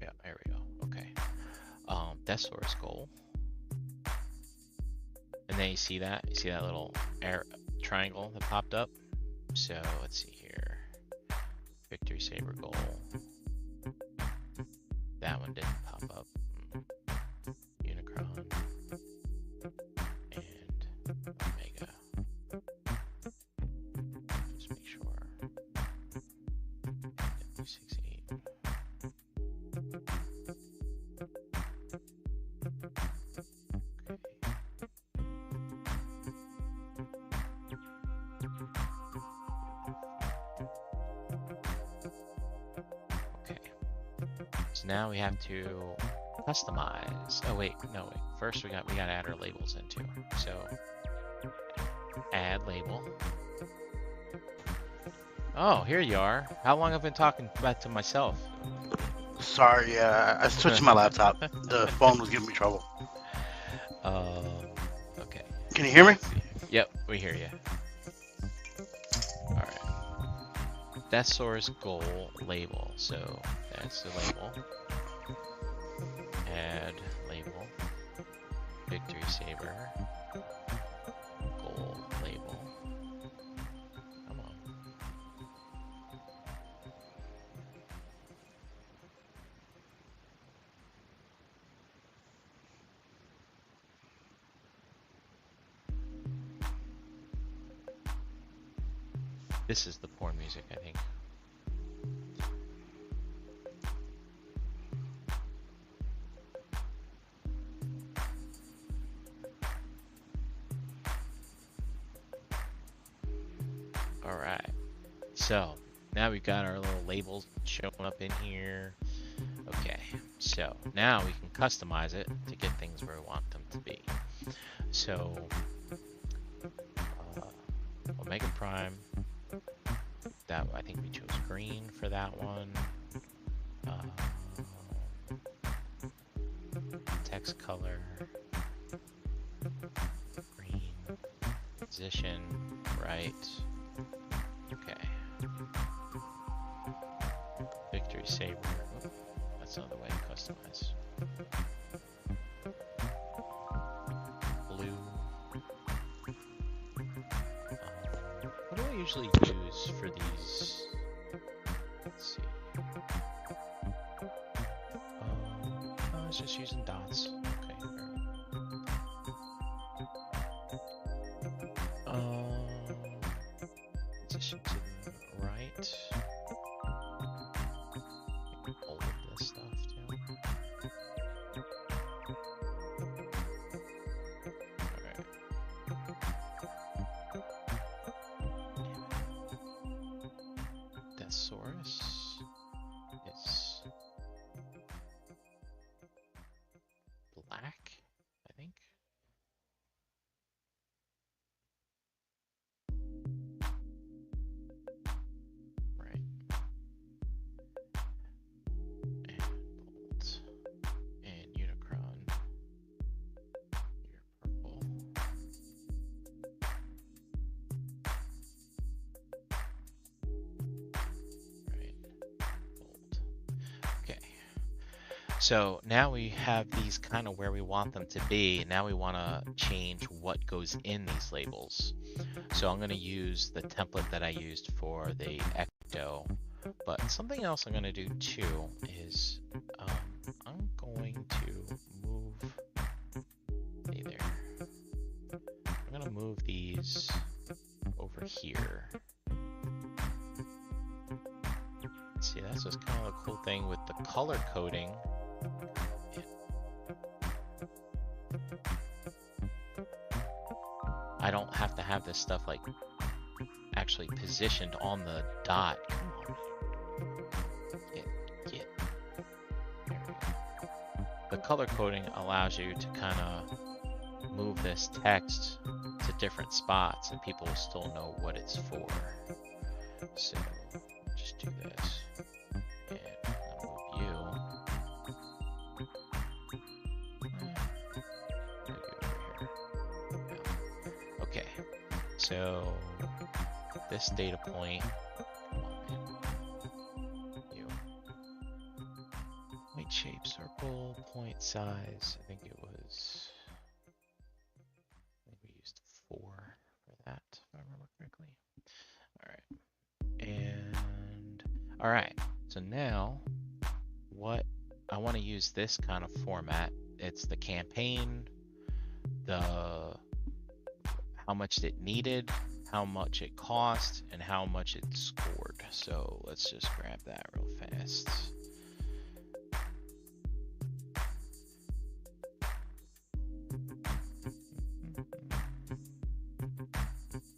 Yeah, there we go. Okay. Thesaurus goal. And then you see that little triangle that popped up. So let's see here. Victory Saber goal. That one didn't pop up. Unicron and Omega. Just make sure. 268. So now we have to customize. Oh wait, no wait. First we gotta add our labels in too. So add label. Oh, here you are. How long have I been talking back to myself? Sorry, I switched my laptop. The phone was giving me trouble. Okay. Can you hear me? Yep, we hear you. Alright. Thesaurus goal label. So that's the label. Add label. Victory Saber. Goal label. Come on. This is the porn music, I think. All right. So now we've got our little labels showing up in here. Okay, so now we can customize it to get things where we want them to be. So Omega Prime, that I think we chose green for that one. Text color, green, position, right. Okay. Victory Saber. Oh, that's another way to customize. Blue. What do I usually use for these? Let's see. I was just using dots. Okay. Position to the right. Hold this stuff too. Alright. Thesaurus is black, I think. Right. And bold. And Unicron. You're purple. Right. Bold. Okay. So now we have these kind of where we want them to be. Now we want to change what goes in these labels. So I'm going to use the template that I used for the Ecto. But something else I'm going to do too is I'm going to move, hey there, I'm going to move these over here. See, that's just kind of a cool thing with the color coding. I don't have to have this stuff like actually positioned on the dot. Come on. Get. There we go. The color coding allows you to kind of move this text to different spots and people will still know what it's for. So just do this. And I'll move you. Maybe over here. Yeah. Okay. So this data point, come on, man. You. Point shape circle, point size. I think it was. I think we used 4 for that, if I remember correctly. All right. And all right. So now, what I want to use this kind of format. It's the campaign, the how much it needed, how much it cost, and how much it scored. So let's just grab that real fast.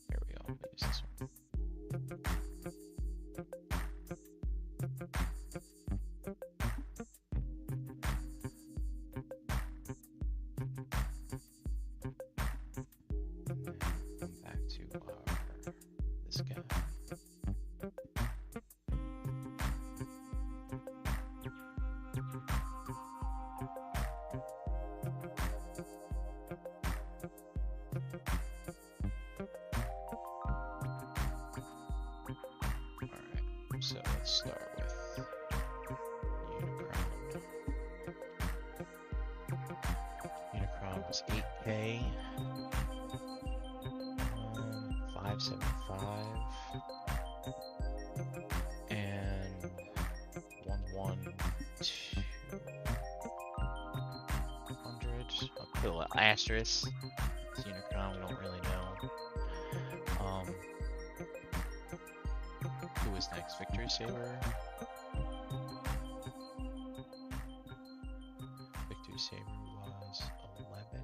Here we go. We'll use this one. This guy. Alright, so let's start with Unicron. Unicron was 8K. 575 and 11200. I'll put a little asterisk. It's Unicron, we don't really know. Who was next? Victory Saber. Victory Saber was 11.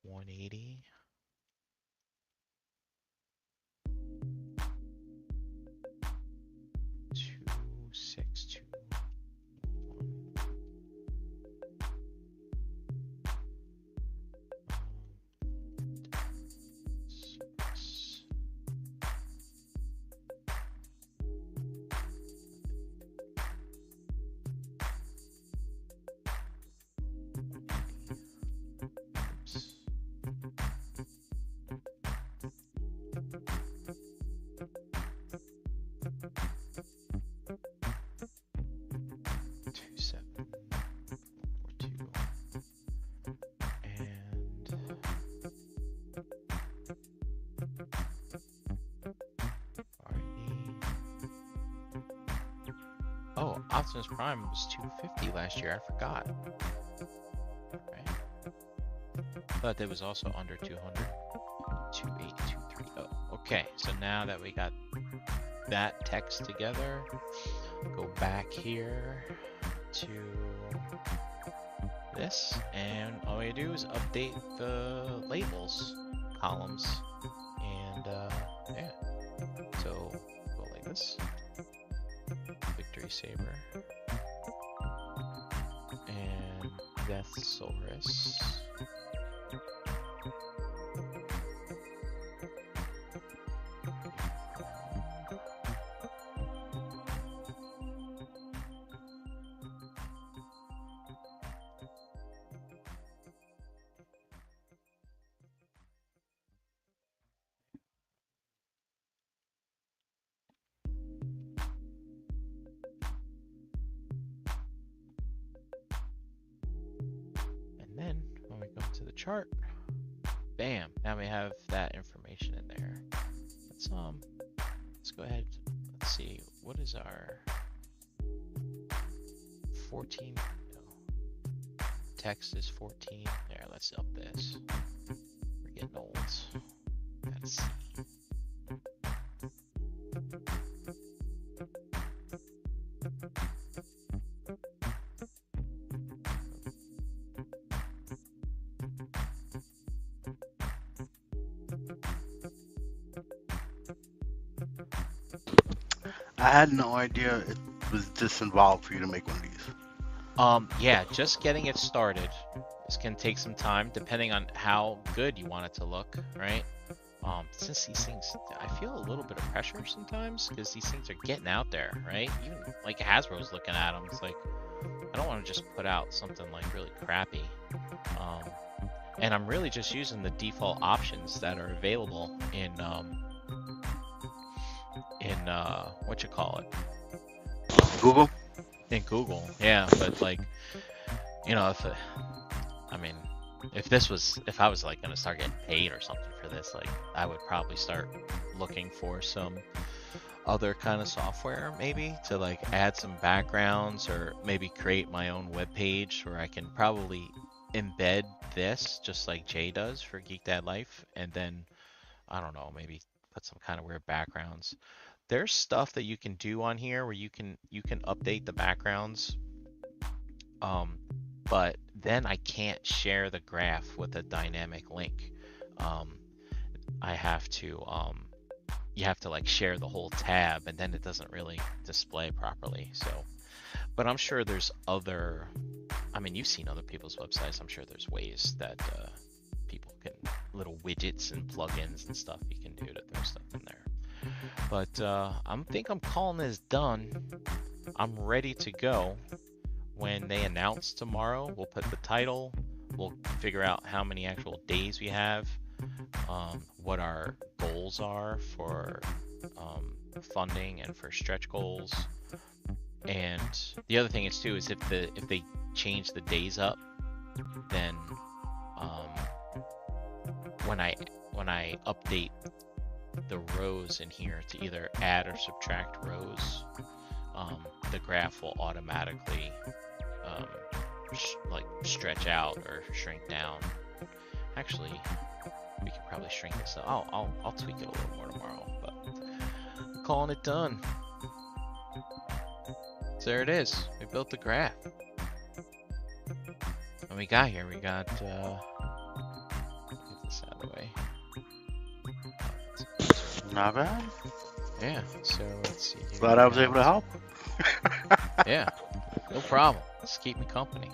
180. Oh, Optimus Prime was 250 last year. I forgot. Right. But it was also under 200. 28230. Okay, so now that we got that text together, go back here to this, and all we do is update the labels columns, and yeah. So go like this. Victory Saber and Deathsaurus. Then when we go to the chart, bam, now we have that information in there. Let's go ahead, let's see, what is our 14, no, text is 14, there, let's up this, we're getting old, let's see. I had no idea it was this involved for you to make one of these. Yeah, just getting it started. This can take some time, depending on how good you want it to look, right? Since these things, I feel a little bit of pressure sometimes, because these things are getting out there, right? Even like Hasbro's looking at them, it's like, I don't want to just put out something like really crappy. And I'm really just using the default options that are available in what you call it? Google? In Google, yeah, but like, you know, if I was like gonna start getting paid or something for this, like I would probably start looking for some other kind of software maybe to like add some backgrounds, or maybe create my own web page where I can probably embed this just like Jay does for Geek Dad Life, and then I don't know, maybe put some kind of weird backgrounds. There's stuff that you can do on here where you can update the backgrounds, but then I can't share the graph with a dynamic link. I have to you have to like share the whole tab, and then it doesn't really display properly. So, but I'm sure there's other, I mean, you've seen other people's websites. I'm sure there's ways that people can, little widgets and plugins and stuff you can do to throw stuff in there. But I think I'm calling this done. I'm ready to go. When they announce tomorrow, we'll put the title, we'll figure out how many actual days we have, what our goals are for funding and for stretch goals. And the other thing is too is if they change the days up, then when I update the rows in here to either add or subtract rows, the graph will automatically like stretch out or shrink down. Actually, we could probably shrink this up. I'll tweak it a little more tomorrow, but I'm calling it done. So there it is. We built the graph. And we got here, we got get this out of the way. Not bad. Yeah, so let's see. Glad I was able to help. Yeah, no problem. Just keep me company.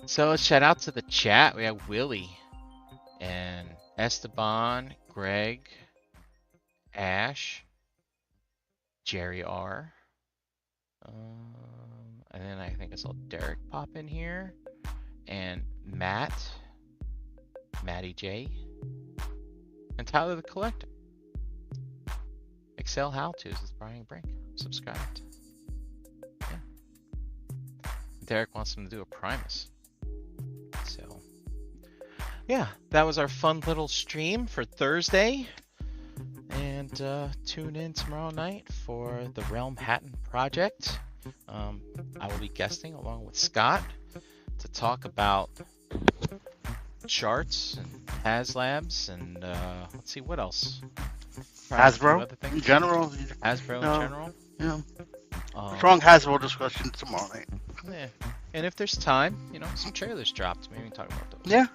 So let's shout out to the chat. We have Willie and Esteban, Greg, Ash, Jerry R. And then I think I saw Derek pop in here, and Matty J, and Tyler the Collector. Excel How-Tos with Brian Brink. Subscribed. Yeah. Derek wants him to do a Primus. So, yeah, that was our fun little stream for Thursday. And tune in tomorrow night for the Realm Hatton project. I will be guesting along with Scott to talk about charts and HasLabs and let's see what else. Hasbro in general. Hasbro in general. Yeah. Strong Hasbro discussion tomorrow night. Yeah. And if there's time, some trailers dropped. Maybe we can talk about those. Yeah.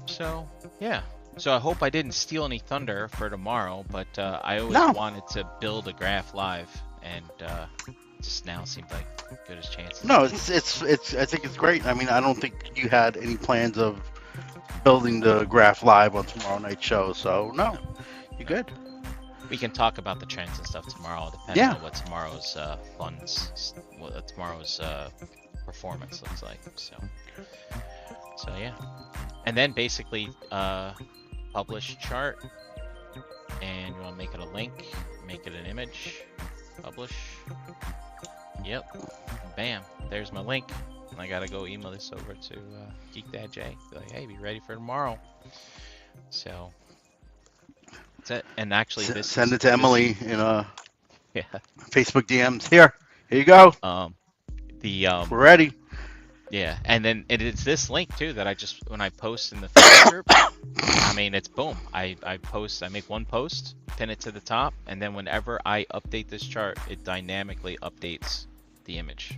So yeah. So I hope I didn't steal any thunder for tomorrow, but I always wanted to build a graph live, and just now seemed like good as chances. No, it's. I think it's great. I mean, I don't think you had any plans of building the graph live on tomorrow night's show, so no, you're good. We can talk about the trends and stuff tomorrow, depending on what tomorrow's performance looks like. So yeah, and then basically publish chart, and you want to make it a link, make it an image, publish. Yep, bam, there's my link. And I gotta go email this over to Geek Dad J. Be like, hey, be ready for tomorrow. So that's it. And actually, send it to Emily in Facebook DMs. Here you go. We're ready. Yeah, and then it's this link too that when I post in the Facebook group, I mean, it's boom. I make one post, pin it to the top, and then whenever I update this chart, it dynamically updates the image.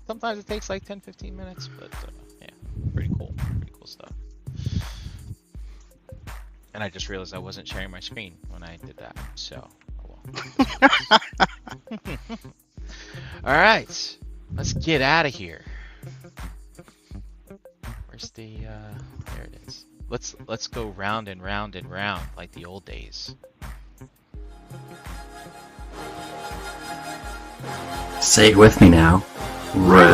Sometimes it takes like 10-15 minutes, but yeah, pretty cool stuff. And I just realized I wasn't sharing my screen when I did that, so all right, let's get out of here. Where's the there it is. Let's go round and round and round like the old days. Say it with me now. Round.